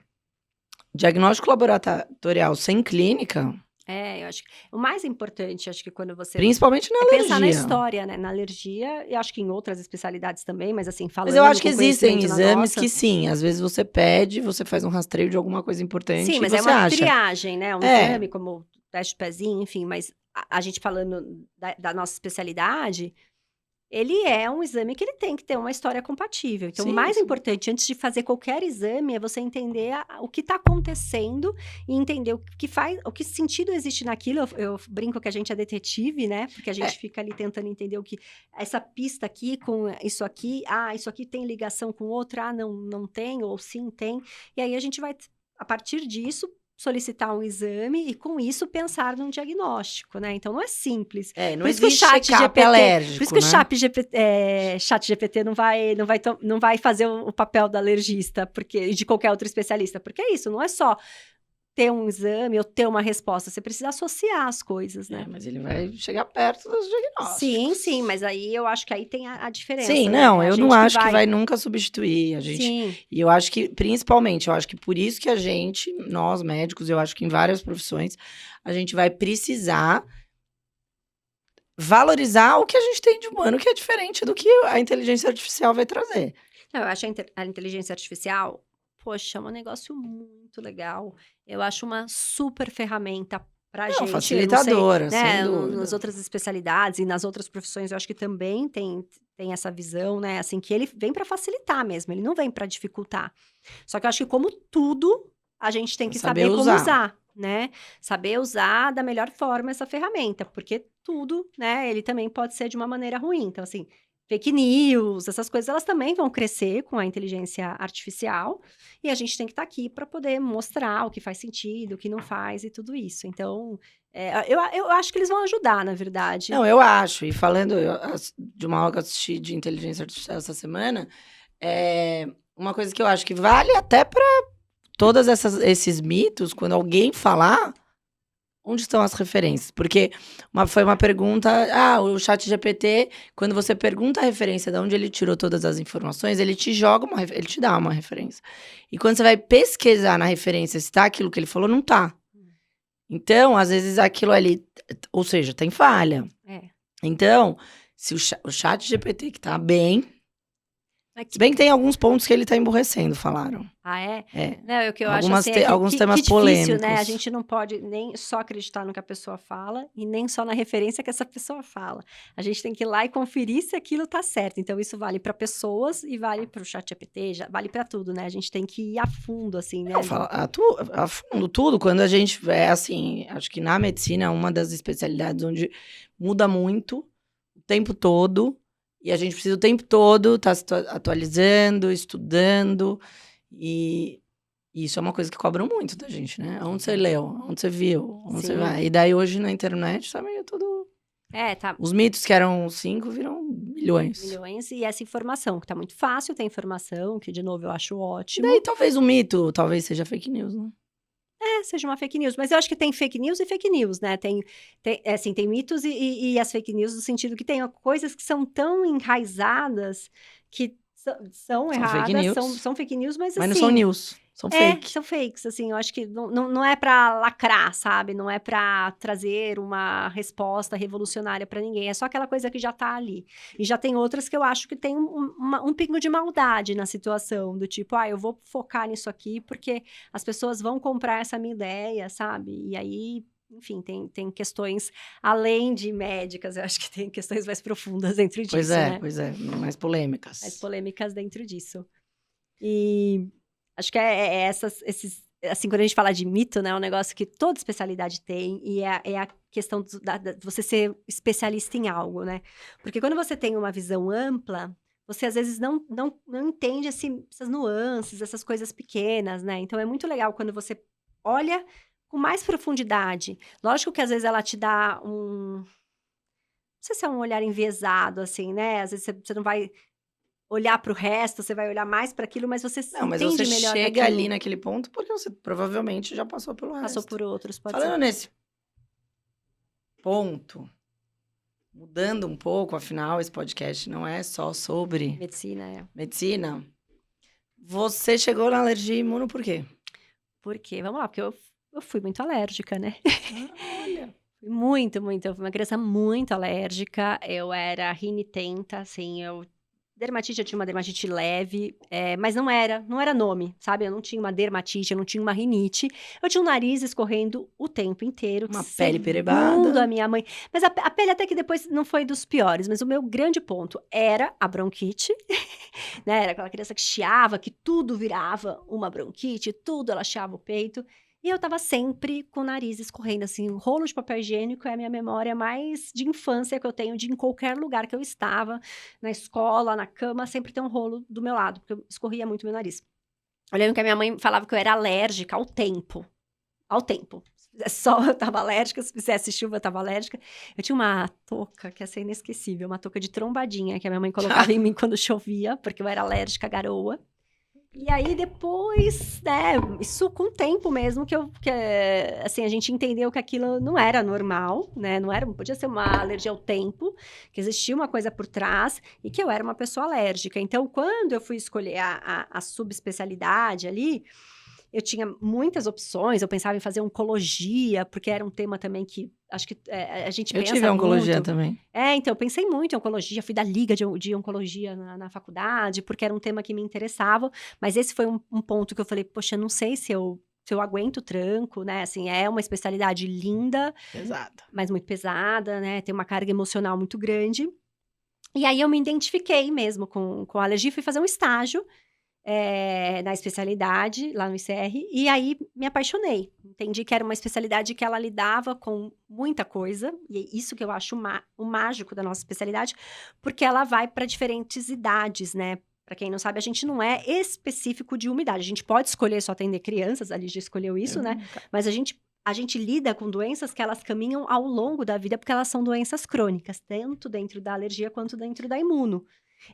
diagnóstico laboratorial sem clínica... Eu acho que o mais importante, acho que quando você... Principalmente na alergia. Pensar na história, né? Na alergia, e acho que em outras especialidades também, mas assim, falando... Mas eu acho que com existem conhecimento exames que sim, às vezes você pede, você faz um rastreio de alguma coisa importante Sim, e mas você é uma acha. triagem, né? Um exame como teste de pezinho, enfim, mas a gente falando da nossa especialidade, ele é um exame que ele tem que ter uma história compatível. Então, Sim, o mais sim. importante, antes de fazer qualquer exame, é você entender o que está acontecendo e entender o que sentido existe naquilo. Eu brinco que a gente é detetive, né? Porque a gente fica ali tentando entender essa pista aqui com isso aqui. Isso aqui tem ligação com outra. Não tem, ou sim tem. E aí a gente vai, a partir disso, solicitar um exame e, com isso, pensar num diagnóstico, né? Então, não é simples. Não Por isso que o existe chat check-up GPT, alérgico, por isso que né? o chat GPT não vai fazer o papel do alergista, de qualquer outro especialista, porque é isso, não é só ter um exame ou ter uma resposta, você precisa associar as coisas, né? Mas ele vai chegar perto dos diagnósticos. Sim, mas aí eu acho que aí tem a diferença. Sim, né? não, A eu gente não acho que vai nunca substituir a gente. Sim. E eu acho que, principalmente, eu acho que por isso que nós médicos, eu acho que em várias profissões, a gente vai precisar valorizar o que a gente tem de humano, que é diferente do que a inteligência artificial vai trazer. Não, eu acho a inteligência artificial, poxa, é um negócio muito legal. Eu acho uma super ferramenta pra gente. Facilitadora, eu não sei, né? sem dúvida. Nas outras especialidades e nas outras profissões, eu acho que também tem essa visão, né? Assim, que ele vem pra facilitar mesmo, ele não vem pra dificultar. Só que eu acho que, como tudo, a gente tem que saber como usar, né? Saber usar da melhor forma essa ferramenta, porque tudo, né? Ele também pode ser de uma maneira ruim. Então, assim, fake news, essas coisas, elas também vão crescer com a inteligência artificial, e a gente tem que estar aqui para poder mostrar o que faz sentido, o que não faz e tudo isso. Então, eu acho que eles vão ajudar, na verdade. Não, eu acho. E falando de uma aula que eu assisti de inteligência artificial essa semana, uma coisa que eu acho que vale até para todos esses mitos, quando alguém falar, onde estão as referências? Porque foi uma pergunta, o ChatGPT, quando você pergunta a referência de onde ele tirou todas as informações, ele te joga ele te dá uma referência. E quando você vai pesquisar na referência se tá aquilo que ele falou, não tá. Então, às vezes aquilo ali, ou seja, tem falha. Então, se o ChatGPT que tá bem, se bem que tem alguns pontos que ele tá emborrecendo, falaram. Ah, é? É. Não, o que eu acho assim é alguns temas difícil, polêmicos. né? A gente não pode nem só acreditar no que a pessoa fala e nem só na referência que essa pessoa fala. A gente tem que ir lá e conferir se aquilo tá certo. Então, isso vale para pessoas e vale para o ChatGPT, vale para tudo, né? A gente tem que ir a fundo, assim, né? A fundo, tudo. Quando a gente assim, acho que na medicina é uma das especialidades onde muda muito o tempo todo. E a gente precisa o tempo todo estar se atualizando, estudando. E isso é uma coisa que cobram muito da gente, né? Onde você leu, onde você viu, onde você vai. E daí hoje na internet tá meio tudo... tá. Os mitos que eram 5 viram milhões. Milhões, e essa informação, que tá muito fácil ter informação, que de novo eu acho ótimo. E daí talvez o mito, talvez seja fake news, né? Seja uma fake news. Mas eu acho que tem fake news e fake news, né? Tem mitos e as fake news no sentido que tem coisas que são tão enraizadas que são erradas, fake news. São fake news, mas não assim... são news, são fake. São fakes, assim, eu acho que não é pra lacrar, sabe? Não é pra trazer uma resposta revolucionária pra ninguém, é só aquela coisa que já tá ali. E já tem outras que eu acho que tem um pingo de maldade na situação, do tipo, eu vou focar nisso aqui porque as pessoas vão comprar essa minha ideia, sabe? E aí... Enfim, tem questões além de médicas, eu acho que tem questões mais profundas dentro disso, né? Pois é, mais polêmicas. Mais polêmicas dentro disso. E acho que esses... Assim, quando a gente fala de mito, né? É um negócio que toda especialidade tem, e é a questão de você ser especialista em algo, né? Porque quando você tem uma visão ampla, você às vezes não entende essas nuances, essas coisas pequenas, né? Então, é muito legal quando você olha com mais profundidade. Lógico que às vezes ela te dá não sei se é um olhar enviesado, assim, né? Às vezes você não vai olhar para o resto, você vai olhar mais para aquilo, mas você entende melhor. Mas você chega ali naquele ponto porque você provavelmente já passou pelo resto. Passou por outros, pode Falando ser. Nesse ponto, mudando um pouco, afinal, esse podcast não é só sobre... Medicina. Você chegou na alergia imuno por quê? Por quê? Vamos lá, porque eu fui muito alérgica, né? Olha... Muito. Eu fui uma criança muito alérgica. Eu era rinitenta, assim, dermatite, eu tinha uma dermatite leve, mas não era nome, sabe? Eu não tinha uma dermatite, eu não tinha uma rinite. Eu tinha um nariz escorrendo o tempo inteiro. Uma pele perebada. Segundo a minha mãe. Mas a pele até que depois não foi dos piores. Mas o meu grande ponto era a bronquite. Né? Era aquela criança que chiava, que tudo virava uma bronquite, tudo ela chiava o peito. E eu tava sempre com o nariz escorrendo, assim, o rolo de papel higiênico é a minha memória mais de infância que eu tenho, de em qualquer lugar que eu estava, na escola, na cama, sempre tem um rolo do meu lado, porque eu escorria muito meu nariz. Eu lembro que a minha mãe falava que eu era alérgica ao tempo. Ao tempo. Se fizesse sol, eu tava alérgica, se fizesse chuva, eu tava alérgica. Eu tinha uma touca, que ia ser inesquecível, uma touca de trombadinha, que a minha mãe colocava em mim quando chovia, porque eu era alérgica à garoa. E aí, depois, né, isso com o tempo mesmo, que assim, a gente entendeu que aquilo não era normal, né, não podia ser uma alergia ao tempo, que existia uma coisa por trás e que eu era uma pessoa alérgica. Então, quando eu fui escolher a subespecialidade ali, eu tinha muitas opções, eu pensava em fazer oncologia, porque era um tema também que acho que a gente pensa muito. Eu tive oncologia também. Então, eu pensei muito em oncologia, fui da liga de oncologia na faculdade, porque era um tema que me interessava, mas esse foi um ponto que eu falei, poxa, não sei se eu aguento o tranco, né, assim, é uma especialidade linda. Pesada. Mas muito pesada, né, tem uma carga emocional muito grande. E aí eu me identifiquei mesmo com a alergia, fui fazer um estágio, na especialidade, lá no ICR, e aí me apaixonei. Entendi que era uma especialidade que ela lidava com muita coisa, e é isso que eu acho o mágico da nossa especialidade, porque ela vai para diferentes idades, né? Para quem não sabe, a gente não é específico de uma idade. A gente pode escolher só atender crianças, a Lígia escolheu isso, né? Mas a gente a gente lida com doenças que elas caminham ao longo da vida, porque elas são doenças crônicas, tanto dentro da alergia quanto dentro da imuno.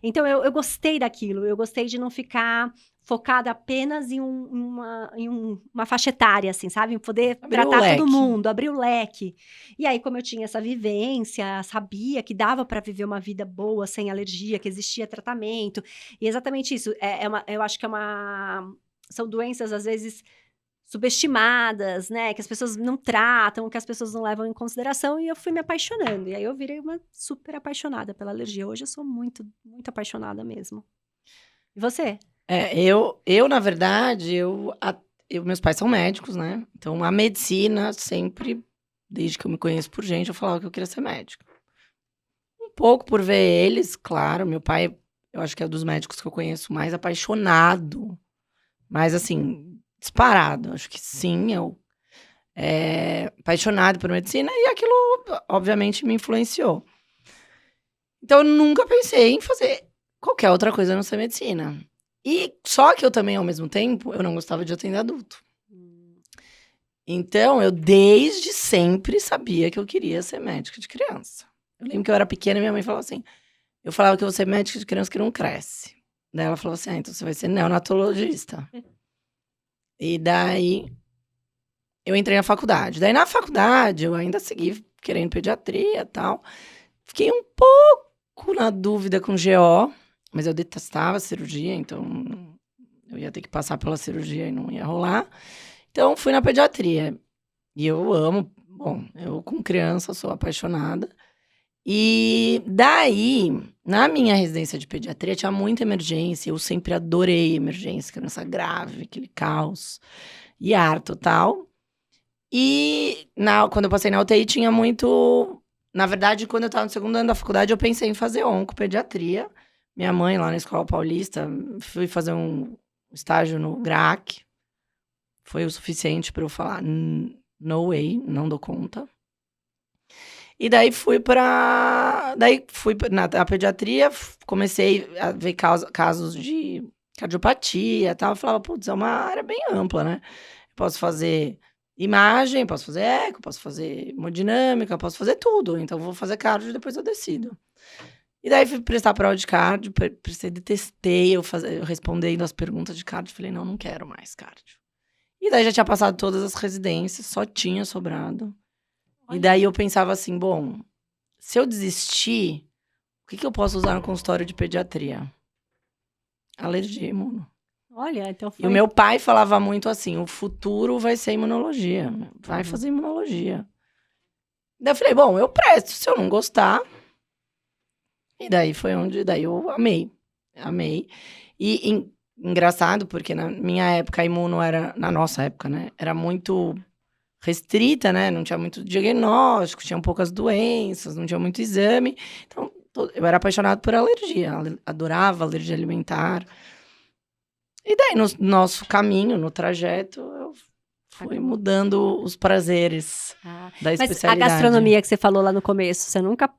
Então, eu gostei daquilo, eu gostei de não ficar focada apenas em uma faixa etária, assim, sabe? Em poder Abrir o tratar todo leque. mundo, abrir o leque. E aí, como eu tinha essa vivência, sabia que dava para viver uma vida boa, sem alergia, que existia tratamento. E exatamente isso, eu acho que são doenças, às vezes, subestimadas, né? Que as pessoas não tratam, que as pessoas não levam em consideração. E eu fui me apaixonando. E aí eu virei uma super apaixonada pela alergia. Hoje eu sou muito, muito apaixonada mesmo. E você? Na verdade, meus pais são médicos, né? Então, a medicina sempre, desde que eu me conheço por gente, eu falava que eu queria ser médica. Um pouco por ver eles, claro. Meu pai, eu acho que é um dos médicos que eu conheço mais apaixonado. Mas, assim, disparado. Acho que sim, apaixonado por medicina. E aquilo, obviamente, me influenciou. Então, eu nunca pensei em fazer qualquer outra coisa a não ser medicina. E só que eu também, ao mesmo tempo, eu não gostava de atender adulto. Então, eu desde sempre sabia que eu queria ser médica de criança. Eu lembro que eu era pequena e minha mãe falava assim, eu falava que eu vou ser médica de criança que não cresce. Daí ela falou assim, então você vai ser neonatologista. E daí, eu entrei na faculdade. Daí, na faculdade, eu ainda segui querendo pediatria e tal. Fiquei um pouco na dúvida com GO, mas eu detestava cirurgia, então eu ia ter que passar pela cirurgia e não ia rolar. Então, fui na pediatria. E eu amo, bom, eu com criança sou apaixonada. E daí, na minha residência de pediatria, tinha muita emergência. Eu sempre adorei emergência, criança grave, aquele caos. E ar total. E quando eu passei na UTI, tinha muito... Na verdade, quando eu tava no segundo ano da faculdade, eu pensei em fazer oncopediatria. Minha mãe, lá na Escola Paulista, fui fazer um estágio no GRAC. Foi o suficiente para eu falar, no way, não dou conta. E daí fui na pediatria, comecei a ver casos de cardiopatia e tal. Eu falava, putz, é uma área bem ampla, né? Posso fazer imagem, posso fazer eco, posso fazer hemodinâmica, posso fazer tudo. Então, vou fazer cardio e depois eu decido. E daí, fui prestar prova de cardio, detestei eu respondendo as perguntas de cardio. Falei, não quero mais cardio. E daí, já tinha passado todas as residências, só tinha sobrado. Olha. E daí, eu pensava assim, bom, se eu desistir, o que eu posso usar no consultório de pediatria? Alergia imuno. Olha, então foi... E o meu pai falava muito assim, o futuro vai ser imunologia, vai fazer imunologia. Daí eu falei, bom, eu presto, se eu não gostar. E daí foi daí eu amei. E engraçado, porque na minha época a imuno era, na nossa época, né, era muito restrita, né, não tinha muito diagnóstico, tinham poucas doenças, não tinha muito exame. Então, eu era apaixonado por alergia, adorava alergia alimentar. E daí, no nosso caminho, no trajeto, eu fui mudando os prazeres da especialidade. Mas a gastronomia que você falou lá no começo, você nunca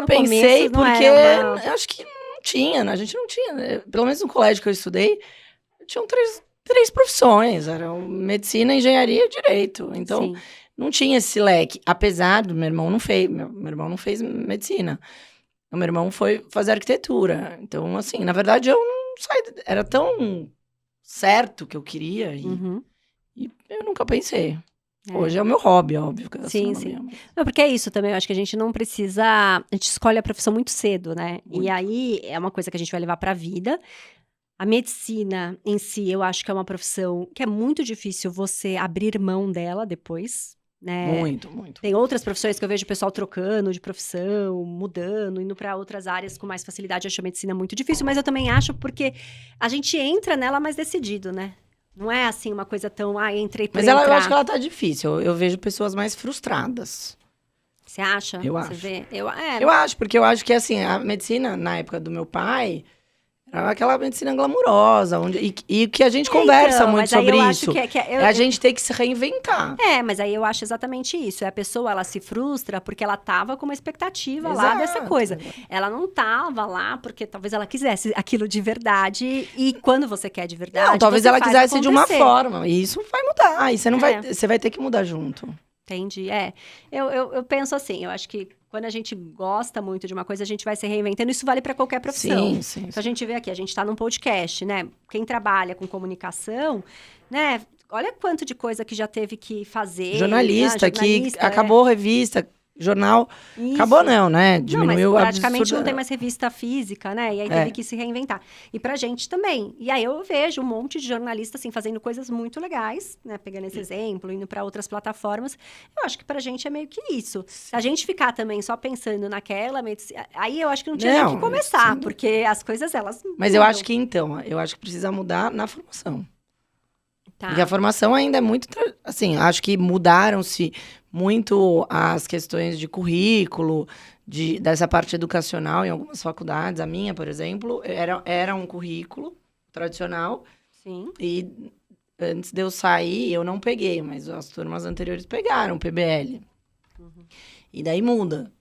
pensei, porque eu acho que não tinha, né? A gente não tinha. Né? Pelo menos no colégio que eu estudei, tinham três profissões. Eram medicina, engenharia e direito. Então, não tinha esse leque. Apesar do meu irmão não fez. Meu irmão não fez medicina. O meu irmão foi fazer arquitetura. Então, assim, na verdade, eu não saí. Era tão certo que eu queria. E eu nunca pensei. Hoje é o meu hobby, óbvio. Sim. Não, porque é isso também, eu acho que a gente não precisa... A gente escolhe a profissão muito cedo, né? Muito. E aí, é uma coisa que a gente vai levar pra vida. A medicina em si, eu acho que é uma profissão que é muito difícil você abrir mão dela depois, né? Muito. Tem outras profissões que eu vejo o pessoal trocando de profissão, mudando, indo pra outras áreas com mais facilidade. Eu acho a medicina muito difícil, mas eu também acho porque a gente entra nela mais decidido, né? Não é assim uma coisa tão, entrei por entrar. Mas eu acho que ela tá difícil. Eu vejo pessoas mais frustradas. Você acha? Eu Você acho. vê? Eu acho, porque eu acho que assim, a medicina, na época do meu pai, Era aquela medicina glamurosa, e que a gente conversa então, muito mas aí sobre eu isso. acho que É a gente ter que se reinventar. mas aí eu acho exatamente isso. A pessoa, ela se frustra porque ela tava com uma expectativa lá dessa Exato. coisa. Ela não tava lá porque talvez ela quisesse aquilo de verdade. E quando você quer de verdade, Não, talvez você ela faz quisesse de uma acontecer. forma. E isso vai mudar. E você vai ter que mudar junto. Entendi. Eu penso assim, eu acho que quando a gente gosta muito de uma coisa, a gente vai se reinventando. Isso vale para qualquer profissão. Sim. Então, a gente vê aqui, a gente está num podcast, né? Quem trabalha com comunicação, né? Olha quanto de coisa que já teve que fazer. Jornalista, que jornalista, acabou revista, jornal. Isso. Acabou não, né? Não, Diminuiu mas praticamente absurda- não tem mais revista física, né? E aí teve que se reinventar. E pra gente também. E aí eu vejo um monte de jornalistas, assim, fazendo coisas muito legais, né? Pegando esse exemplo, indo pra outras plataformas. Eu acho que pra gente é meio que isso. Se a gente ficar também só pensando naquela medicina... Aí eu acho que não tinha nem Não, que começar, sim. porque as coisas, elas Mas eu mudam. acho que, então, precisa mudar na formação. Tá. Porque a formação ainda é muito... Assim, acho que mudaram-se muito as questões de currículo, dessa parte educacional em algumas faculdades. A minha, por exemplo, era um currículo tradicional. Sim. E antes de eu sair, eu não peguei, mas as turmas anteriores pegaram o PBL. E daí muda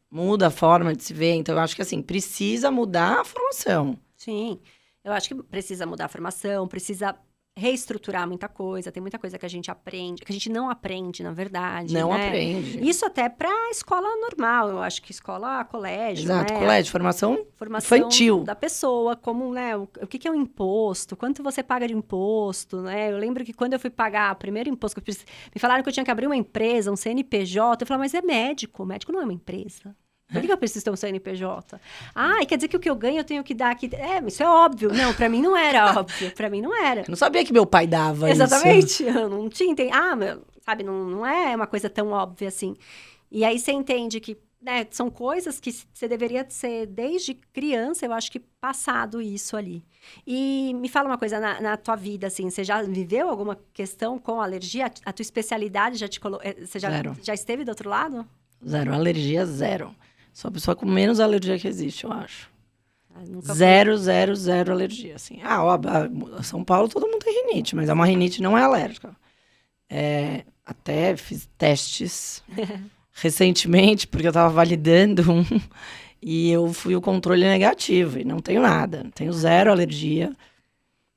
a forma de se ver. Então, eu acho que, assim, precisa mudar a formação. Sim. Eu acho que precisa mudar a formação, precisa reestruturar muita coisa. Tem muita coisa que a gente aprende, que a gente não aprende, na verdade. Não né? aprende. Isso até para escola normal, eu acho que escola, colégio, Exato, né? colégio, formação Formação infantil. da pessoa, como, né, o que é um imposto, quanto você paga de imposto, né? Eu lembro que quando eu fui pagar o primeiro imposto, me falaram que eu tinha que abrir uma empresa, um CNPJ, eu falei, mas é médico não é uma empresa. Por que eu preciso ter um CNPJ? Ah, e quer dizer que o que eu ganho eu tenho que dar aqui. Isso é óbvio. Não, pra mim não era óbvio. Pra mim não era. Eu não sabia que meu pai dava Exatamente. isso. Eu não tinha entendido. Sabe, não é uma coisa tão óbvia assim. E aí você entende que, né, são coisas que você deveria ser, desde criança, eu acho que passado isso ali. E me fala uma coisa, na tua vida, assim, você já viveu alguma questão com alergia? A tua especialidade já te colocou... Você Zero. já esteve do outro lado? Zero, alergia zero. Sou a pessoa com menos alergia que existe, eu acho. Nunca Zero alergia, assim. Óbvio, São Paulo todo mundo tem rinite, mas uma rinite não é alérgica. Até fiz testes recentemente, porque eu tava validando e eu fui o controle negativo, e não tenho nada. Tenho zero alergia,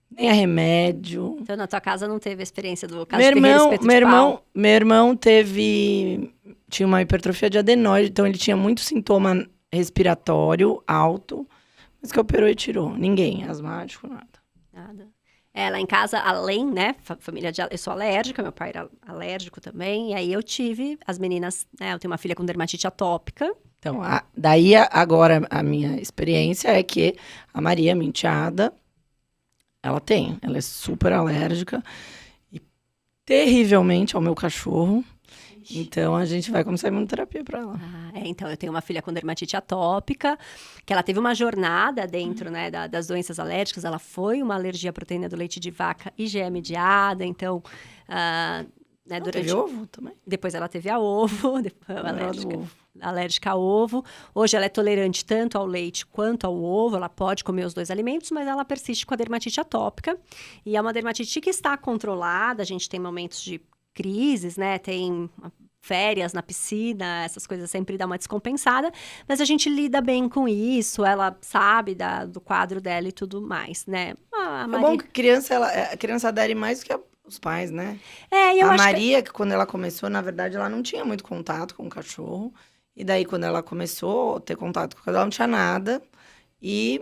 nem a remédio. Então, na tua casa não teve a experiência do caso de Ferreira Espeto de Pau? Meu irmão tinha uma hipertrofia de adenoide, então ele tinha muito sintoma respiratório alto, mas que operou e tirou. Ninguém, asmático, nada. Nada. Lá em casa, além, né, família eu sou alérgica, meu pai era alérgico também, e aí eu tive as meninas, né, eu tenho uma filha com dermatite atópica. Então, daí agora a minha experiência é que a Maria, minha enteada, ela é super alérgica e terrivelmente ao meu cachorro. Então, a gente vai começar a imunoterapia para ela. Então, eu tenho uma filha com dermatite atópica, que ela teve uma jornada dentro, né, das doenças alérgicas. Ela foi uma alergia à proteína do leite de vaca IgE mediada, então... né, Teve ovo também? Depois ela teve a ovo, alérgica a ovo. Hoje ela é tolerante tanto ao leite quanto ao ovo, ela pode comer os dois alimentos, mas ela persiste com a dermatite atópica. E é uma dermatite que está controlada, a gente tem momentos de crises, né, tem férias na piscina, essas coisas sempre dá uma descompensada, mas a gente lida bem com isso, ela sabe do quadro dela e tudo mais, né. É bom que a criança adere mais do que os pais, né? Eu a acho Maria, que quando ela começou, na verdade, ela não tinha muito contato com o cachorro. E daí, quando ela começou a ter contato com o cachorro, ela não tinha nada. E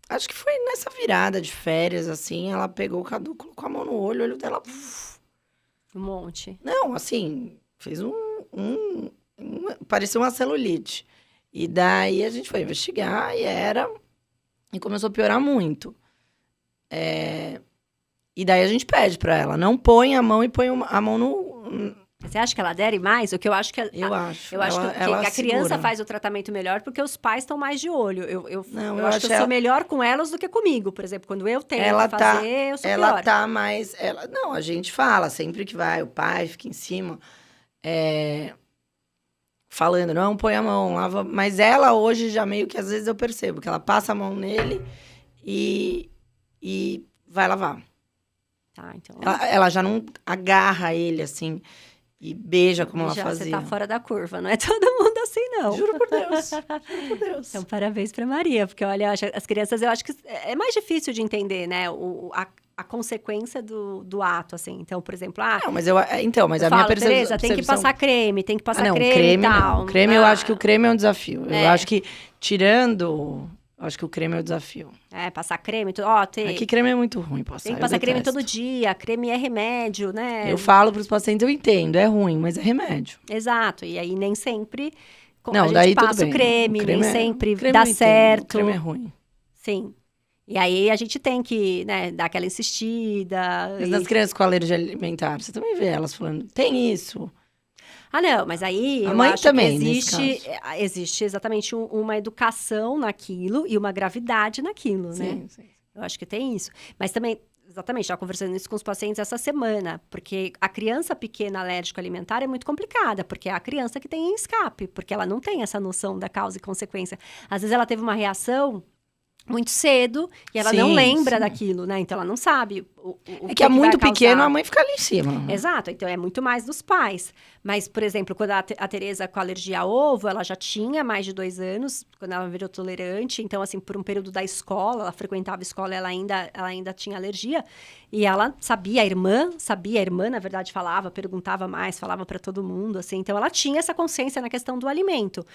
acho que foi nessa virada de férias, assim, ela pegou o Cadu, colocou a mão no olho dela... Um monte. Não, assim, fez parecia uma celulite. E daí a gente foi investigar e começou a piorar muito. E daí a gente pede pra ela, não põe a mão e põe a mão no... Você acha que ela adere mais? O que eu acho que... Eu acho que a criança faz o tratamento melhor porque os pais estão mais de olho. Eu acho que eu sou melhor com elas do que comigo. Por exemplo, quando eu tenho que fazer, eu sou pior. Ela tá mais... Não, a gente fala, sempre que vai, o pai fica em cima, falando, não, põe a mão, lava... Mas ela hoje já meio que, às vezes, eu percebo que ela passa a mão nele e vai lavar. Tá, então... Ela já não agarra ele, assim, e beija como ela fazia. Você tá fora da curva, não é todo mundo assim, não. Juro por Deus, juro por Deus. Então, parabéns pra Maria, porque, olha, as crianças, eu acho que é mais difícil de entender, né, a consequência do ato, assim. Então, por exemplo, Não, mas mas a minha percepção... Tereza, tem que passar creme, creme e tal. Não. Creme, eu acho que o creme é um desafio. Eu acho que, tirando... Acho que o creme é o desafio. Passar creme, tudo. Ó, que creme é muito ruim passar. Tem que passar creme todo dia, creme é remédio, né? Eu falo pros pacientes, eu entendo, é ruim, mas é remédio. Exato, e aí nem sempre não, a gente daí passa tudo bem. o creme, nem sempre dá certo. O creme é ruim. Sim. E aí a gente tem que, né, dar aquela insistida. Mas nas crianças com alergia alimentar, você também vê elas falando, tem isso. Não, mas aí a mãe acho também, que existe exatamente uma educação naquilo e uma gravidade naquilo, né? Sim. Eu acho que tem isso. Mas também, exatamente, estava conversando isso com os pacientes essa semana, porque a criança pequena alérgica alimentar é muito complicada, porque é a criança que tem escape, porque ela não tem essa noção da causa e consequência. Às vezes ela teve uma reação muito cedo e ela não lembra daquilo, né? Então ela não sabe o que é muito pequeno, a mãe fica ali em cima. Exato, então é muito mais dos pais. Mas, por exemplo, quando a Tereza com alergia a ovo, ela já tinha mais de 2 anos, quando ela virou tolerante. Então, assim, por um período da escola, ela frequentava a escola, ela ainda tinha alergia. E ela sabia, a irmã, na verdade, perguntava mais, falava para todo mundo, assim. Então, ela tinha essa consciência na questão do alimento.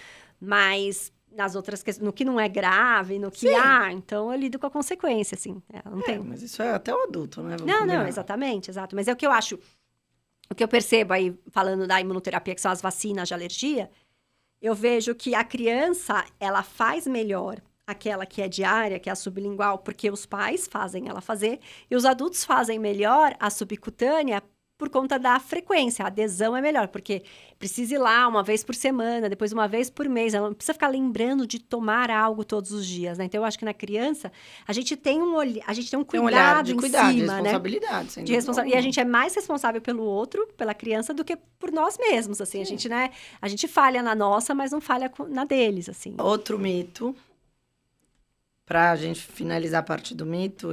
Mas... nas outras questões, no que não é grave, no que então eu lido com a consequência, assim. Não tem. Mas isso é até o adulto, né? Não, exatamente, exato. Mas é o que eu acho, o que eu percebo aí, falando da imunoterapia, que são as vacinas de alergia, eu vejo que a criança, ela faz melhor aquela que é diária, que é a sublingual, porque os pais fazem ela fazer, e os adultos fazem melhor a subcutânea, por conta da frequência, a adesão é melhor, porque precisa ir lá uma vez por semana, depois uma vez por mês, ela não precisa ficar lembrando de tomar algo todos os dias, né? Então, eu acho que na criança, a gente tem um cuidado em cima, de responsabilidade, né? De responsabilidade. E a gente é mais responsável pelo outro, pela criança, do que por nós mesmos, assim. A gente falha na nossa, mas não falha na deles, assim. Outro mito, pra gente finalizar a parte do mito,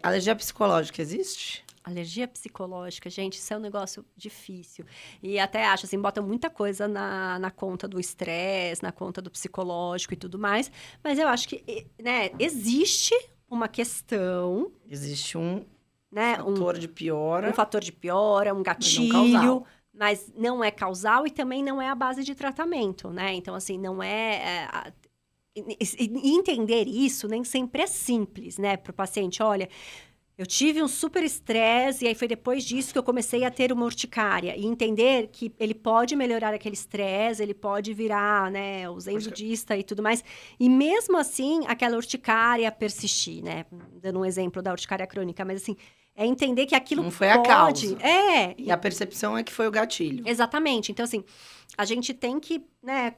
alergia psicológica existe? Alergia psicológica, gente, isso é um negócio difícil. E até acho, assim, bota muita coisa na conta do estresse, na conta do psicológico e tudo mais. Mas eu acho que, né, existe uma questão... existe fator de piora. Um fator de piora, um gatilho... mas não é causal e também não é a base de tratamento, né? Então, assim, não é... entender isso nem sempre é simples, né? Para o paciente, olha... eu tive um super estresse e aí foi depois disso que eu comecei a ter uma urticária. E entender que ele pode melhorar aquele estresse, ele pode virar, né, o zen budista e tudo mais. E mesmo assim, aquela urticária persistir, né? Dando um exemplo da urticária crônica, mas assim, é entender que aquilo não foi a causa. E a percepção é que foi o gatilho. Exatamente. Então, assim, a gente tem que, né,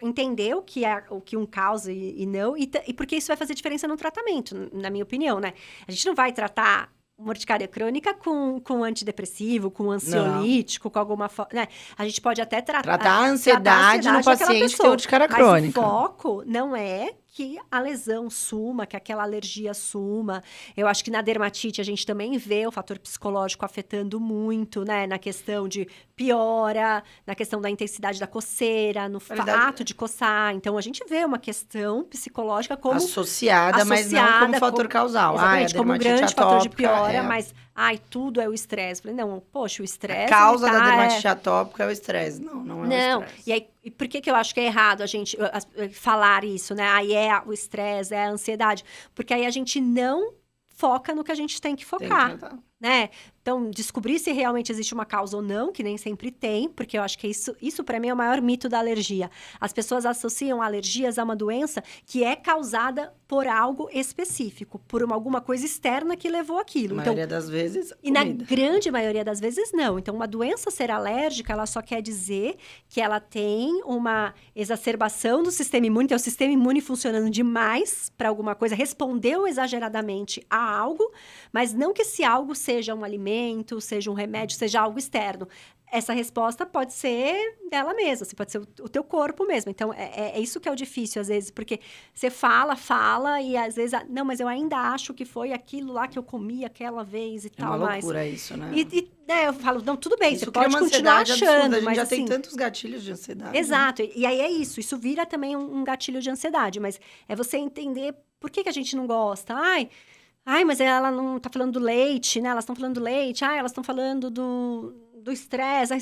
entender o que um causa e não, e porque isso vai fazer diferença no tratamento, na minha opinião, né? A gente não vai tratar uma urticária crônica com antidepressivo, com ansiolítico, com alguma forma, né? A gente pode até tratar a ansiedade no paciente que tem urticária crônica. Mas o foco não é que a lesão suma, que aquela alergia suma. Eu acho que na dermatite a gente também vê o fator psicológico afetando muito, né? Na questão de piora, na questão da intensidade da coceira, no ato de coçar. Então, a gente vê uma questão psicológica como... associada, mas não como fator causal. Exatamente, como um grande fator de piora, mas... tudo é o estresse. Falei, não, poxa, o estresse... A causa da dermatite atópica é o estresse. Não é o estresse. E aí, por que eu acho que é errado a gente falar isso, né? Aí é o estresse, é a ansiedade. Porque aí a gente não foca no que a gente tem que focar, né? Então, descobrir se realmente existe uma causa ou não, que nem sempre tem, porque eu acho que isso para mim é o maior mito da alergia. As pessoas associam alergias a uma doença que é causada por algo específico, por alguma coisa externa que levou aquilo. Na maioria das vezes, e na grande maioria das vezes, não. Então, uma doença ser alérgica, ela só quer dizer que ela tem uma exacerbação do sistema imune, então o sistema imune funcionando demais para alguma coisa, respondeu exageradamente a algo, mas não que esse algo seja um alimento, seja um remédio, seja algo externo. essa resposta pode ser dela mesma, assim, pode ser o teu corpo mesmo. Então, é isso que é o difícil, às vezes, porque você fala, e às vezes, não, mas eu ainda acho que foi aquilo lá que eu comi aquela vez e tal. É uma loucura isso, né? Né, eu falo, não, tudo bem, Isso você cria pode uma continuar ansiedade achando, absurda. A gente mas já assim... tem tantos gatilhos de ansiedade. Exato, Né? e aí é isso vira também um gatilho de ansiedade, mas é você entender por que a gente não gosta. Ai, mas ela não tá falando do leite, né? Elas estão falando do leite, elas estão falando do estresse,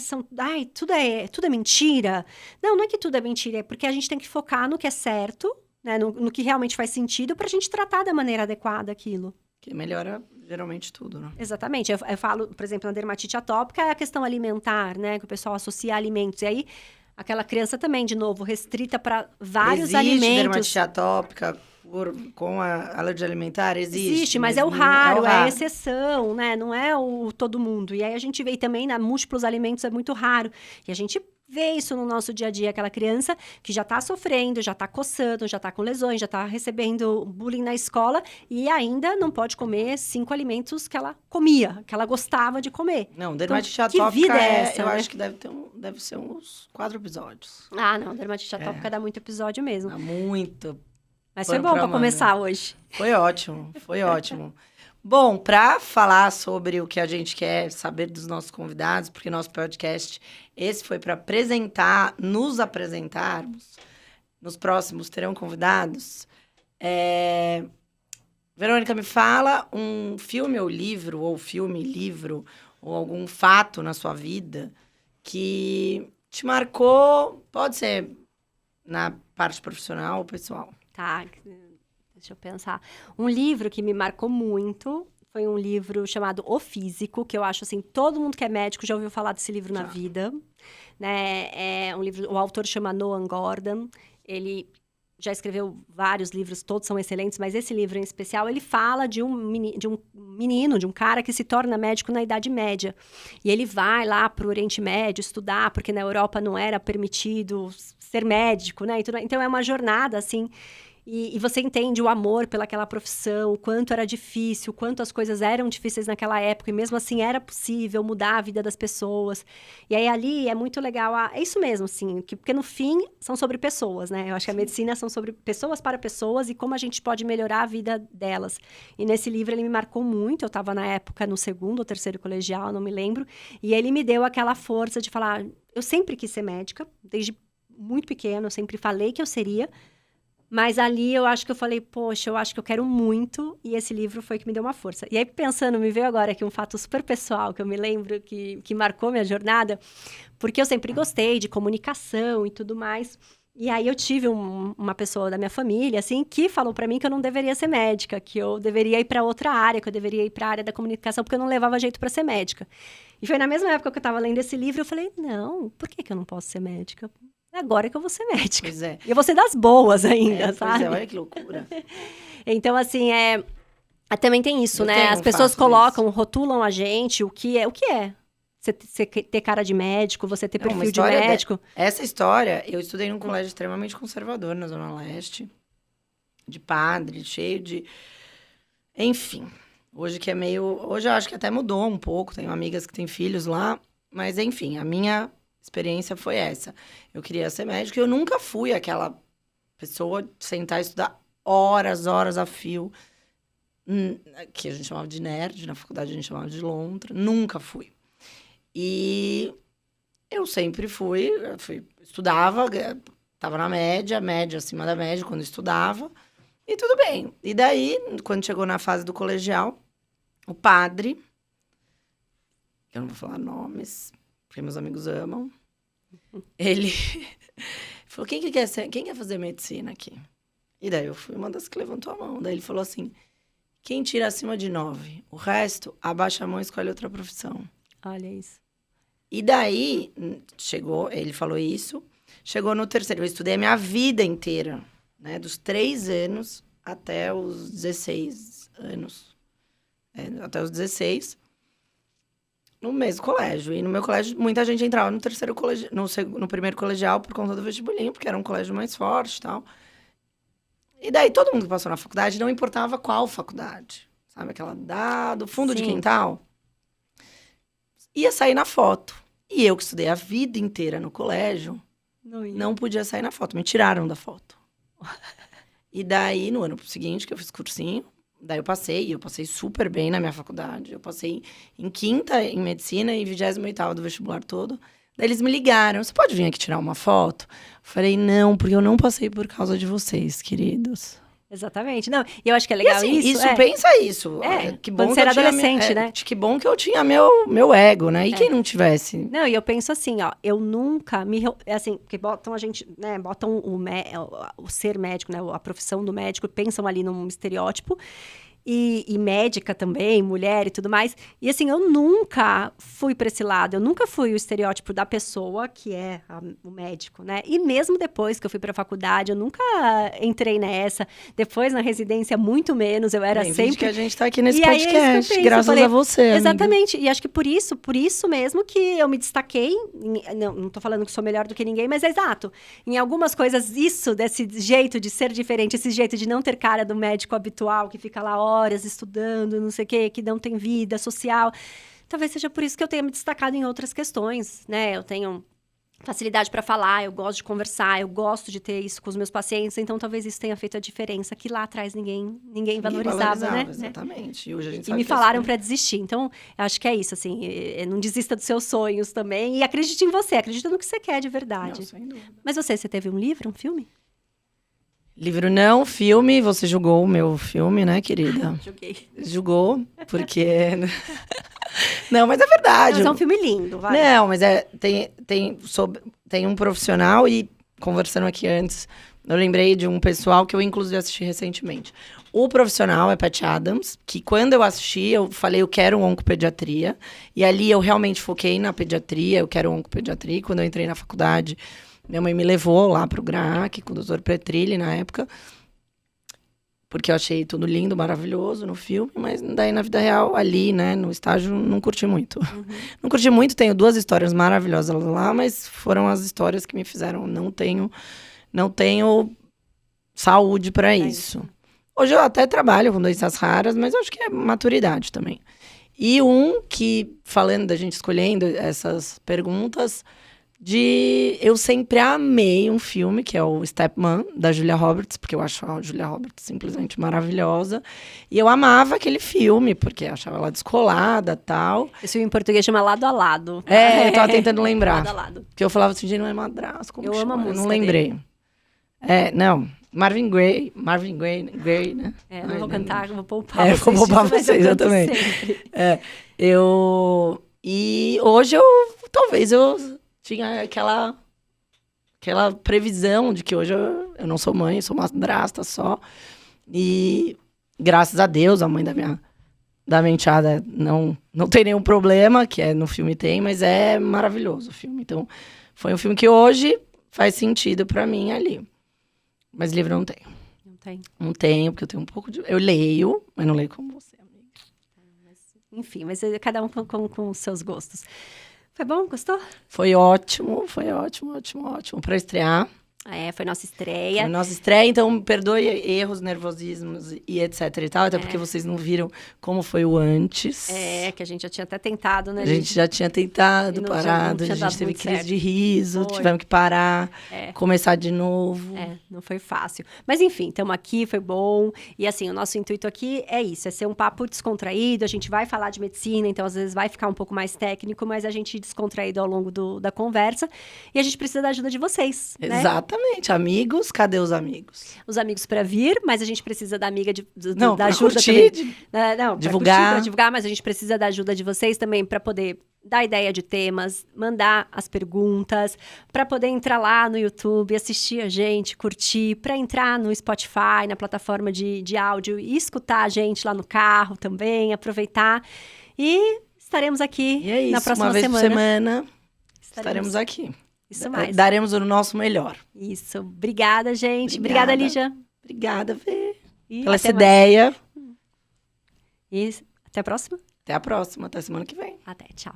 tudo é mentira. Não é que tudo é mentira, é porque a gente tem que focar no que é certo, né? No que realmente faz sentido pra gente tratar da maneira adequada aquilo. Que melhora geralmente tudo, né? Exatamente. Eu falo, por exemplo, na dermatite atópica, é a questão alimentar, né? Que o pessoal associa a alimentos. E aí, aquela criança também, de novo, restrita para vários alimentos. Existe dermatite atópica com a alergia alimentar? Existe, mas é o raro, é a exceção, né? Não é o todo mundo. E aí, a gente vê também, múltiplos alimentos é muito raro. E a gente vê isso no nosso dia a dia, aquela criança que já tá sofrendo, já tá coçando, já tá com lesões, já tá recebendo bullying na escola e ainda não pode comer 5 alimentos que ela comia, que ela gostava de comer. Não, dermatite então, atópica, que vida é essa, eu né? acho que deve ser uns 4 episódios. Não, dermatite atópica dá muito episódio mesmo. Dá muito. Mas foi bom para começar hoje. Foi ótimo, foi ótimo. Bom, para falar sobre o que a gente quer saber dos nossos convidados, porque nosso podcast, esse foi para nos apresentarmos. Nos próximos terão convidados. Verônica, me fala um filme ou livro, ou algum fato na sua vida que te marcou, pode ser na parte profissional ou pessoal. Tá, deixa eu pensar. Um livro que me marcou muito foi um livro chamado O Físico, que eu acho assim, todo mundo que é médico já ouviu falar desse livro na vida. Né? É um livro, o autor chama Noah Gordon. Ele já escreveu vários livros, todos são excelentes, mas esse livro em especial, ele fala de um menino, de um cara que se torna médico na Idade Média. E ele vai lá para o Oriente Médio estudar, porque na Europa não era permitido ser médico, né? Então é uma jornada, assim... E você entende o amor pelaquela profissão, o quanto era difícil, o quanto as coisas eram difíceis naquela época, e mesmo assim era possível mudar a vida das pessoas. E aí ali é muito legal, é isso mesmo, assim, porque no fim são sobre pessoas, né? Eu acho que a medicina são sobre pessoas para pessoas e como a gente pode melhorar a vida delas. E nesse livro ele me marcou muito, eu estava na época no 2º ou 3º colegial, não me lembro, e ele me deu aquela força de falar, eu sempre quis ser médica, desde muito pequena, eu sempre falei que eu seria. Mas ali eu acho que eu falei, poxa, eu acho que eu quero muito, e esse livro foi que me deu uma força. E aí, pensando, me veio agora aqui um fato super pessoal, que eu me lembro que marcou minha jornada, porque eu sempre gostei de comunicação e tudo mais. E aí eu tive uma pessoa da minha família, assim, que falou pra mim que eu não deveria ser médica, que eu deveria ir pra outra área, que eu deveria ir pra área da comunicação, porque eu não levava jeito pra ser médica. E foi na mesma época que eu tava lendo esse livro, eu falei, não, por que eu não posso ser médica? Agora que eu vou ser médica. Pois é. E eu vou ser das boas ainda, sabe? Pois é, olha que loucura. Então, assim, também tem isso, né? As pessoas colocam, rotulam a gente, o que é. Você ter cara de médico, você ter perfil de médico. Essa história, eu estudei num colégio extremamente conservador na Zona Leste. De padre, cheio de... Enfim, hoje eu acho que até mudou um pouco. Tenho amigas que têm filhos lá. Mas, enfim, a minha... experiência foi essa. Eu queria ser médico e eu nunca fui aquela pessoa de sentar e estudar horas a fio, que a gente chamava de nerd, na faculdade a gente chamava de lontra. Nunca fui. E eu sempre estudava, estava na média acima da média quando estudava, e tudo bem. E daí, quando chegou na fase do colegial, o padre, que eu não vou falar nomes... porque meus amigos amam. Ele falou, quem quer fazer medicina aqui? E daí eu fui uma das que levantou a mão. Daí ele falou assim, quem tira acima de 9? O resto, abaixa a mão e escolhe outra profissão. Olha isso. E daí, ele falou isso, chegou no 3º. Eu estudei a minha vida inteira, né? Dos 3 anos até os 16 anos. Até os 16 no mesmo colégio. E no meu colégio, muita gente entrava no 3º colegial, no primeiro colegial por conta do vestibulinho, porque era um colégio mais forte e tal. E daí, todo mundo que passou na faculdade, não importava qual faculdade. Sabe aquela do fundo de quintal? Ia sair na foto. E eu que estudei a vida inteira no colégio, não podia sair na foto. Me tiraram da foto. E daí, no ano seguinte, que eu fiz cursinho, daí eu passei super bem na minha faculdade. Eu passei em 5ª em medicina e 28º do vestibular todo. Daí eles me ligaram, você pode vir aqui tirar uma foto? Eu falei, não, porque eu não passei por causa de vocês, queridos. Exatamente. Não, e eu acho que é legal assim, isso. Pensa isso. Que bom quando você era adolescente, né? Que bom que eu tinha meu ego, né? E quem não tivesse? Não, e eu penso assim, ó, eu nunca me... Assim, porque botam a gente, né, botam o ser médico, né, a profissão do médico, pensam ali num estereótipo. E médica também, mulher e tudo mais. E assim, eu nunca fui para esse lado. Eu nunca fui o estereótipo da pessoa que é o médico, né? E mesmo depois que eu fui para a faculdade, eu nunca entrei nessa. Depois, na residência, muito menos. Eu era sempre... que a gente tá aqui nesse e podcast, penso, graças a você, exatamente. Amiga. E acho que por isso mesmo que eu me destaquei. Não tô falando que sou melhor do que ninguém, mas é exato. Em algumas coisas, desse jeito de ser diferente, esse jeito de não ter cara do médico habitual, que fica lá horas estudando, não sei o quê, que não tem vida social. Talvez seja por isso que eu tenha me destacado em outras questões, né? Eu tenho facilidade para falar, eu gosto de conversar, eu gosto de ter isso com os meus pacientes, então talvez isso tenha feito a diferença, que lá atrás ninguém valorizava, né? Exatamente. E hoje a gente e me falaram para desistir. Então, eu acho que é isso, assim, não desista dos seus sonhos também e acredite em você, acredita no que você quer de verdade. Não, sem dúvida. Mas você teve um livro, um filme? Livro não, filme, você julgou o meu filme, né, querida? Julguei. Julgou, porque... Não, mas é verdade. Mas é um filme lindo, vai. Não, mas tem um profissional e, conversando aqui antes, eu lembrei de um pessoal que eu, inclusive, assisti recentemente. O profissional é Pat Adams, que quando eu assisti, eu falei, eu quero oncopediatria. E ali eu realmente foquei na pediatria, eu quero oncopediatria. E quando eu entrei na faculdade... Minha mãe me levou lá pro GRAAC com o Dr. Petrilli na época, porque eu achei tudo lindo, maravilhoso no filme, mas daí na vida real, ali, né, no estágio, não curti muito. Uhum. Não curti muito, tenho 2 histórias maravilhosas lá, mas foram as histórias que me fizeram, não tenho saúde para isso. Hoje eu até trabalho com doenças raras, mas eu acho que é maturidade também. E um que, falando da gente escolhendo essas perguntas... Eu sempre amei um filme, que é o Stepmom, da Julia Roberts, porque eu acho a Julia Roberts simplesmente maravilhosa. E eu amava aquele filme, porque eu achava ela descolada e tal. Esse filme em português chama Lado a Lado. Eu tava tentando lembrar. Lado a Lado. Porque eu falava assim, gente, não é madrasta, como eu chama? amo a música Eu não lembrei. dele. Não, Marvin Gaye, né? Não vou cantar, vou poupar vocês. Vou poupar vocês, exatamente. E hoje talvez eu tinha aquela previsão de que hoje eu não sou mãe, sou madrasta só. E graças a Deus, a mãe da minha enteada não tem nenhum problema, que no filme tem, mas é maravilhoso o filme. Então, foi um filme que hoje faz sentido pra mim ali. Mas livro não tenho. Não tem? Não tenho, porque eu tenho um pouco de... Eu leio, mas não leio como você, amiga. Enfim, mas cada um com os seus gostos. Foi bom? Gostou? Foi ótimo para estrear. Foi nossa estreia. Então perdoe erros, nervosismos e etc e tal, até porque vocês não viram como foi o antes. Que a gente já tinha até tentado, né? A gente já tinha tentado, parado, a gente teve crise de riso, tivemos que parar, começar de novo. Não foi fácil. Mas enfim, estamos aqui, foi bom. E assim, o nosso intuito aqui é isso, é ser um papo descontraído, a gente vai falar de medicina, então às vezes vai ficar um pouco mais técnico, mas a gente descontraído ao longo da conversa. E a gente precisa da ajuda de vocês, né? Exatamente. Amigos, cadê os amigos? Os amigos para vir, mas a gente precisa da amiga da ajuda curtir, também. divulgar. Para divulgar, mas a gente precisa da ajuda de vocês também para poder dar ideia de temas, mandar as perguntas, para poder entrar lá no YouTube, assistir a gente, curtir, para entrar no Spotify, na plataforma de áudio e escutar a gente lá no carro também, aproveitar. E estaremos aqui na próxima semana. Uma vez por semana estaremos aqui. Isso mais. Daremos o nosso melhor. Isso. Obrigada, gente. Obrigada, Lígia. Obrigada, Vê. Pela essa ideia. E até a próxima. Até a próxima. Até semana que vem. Até. Tchau.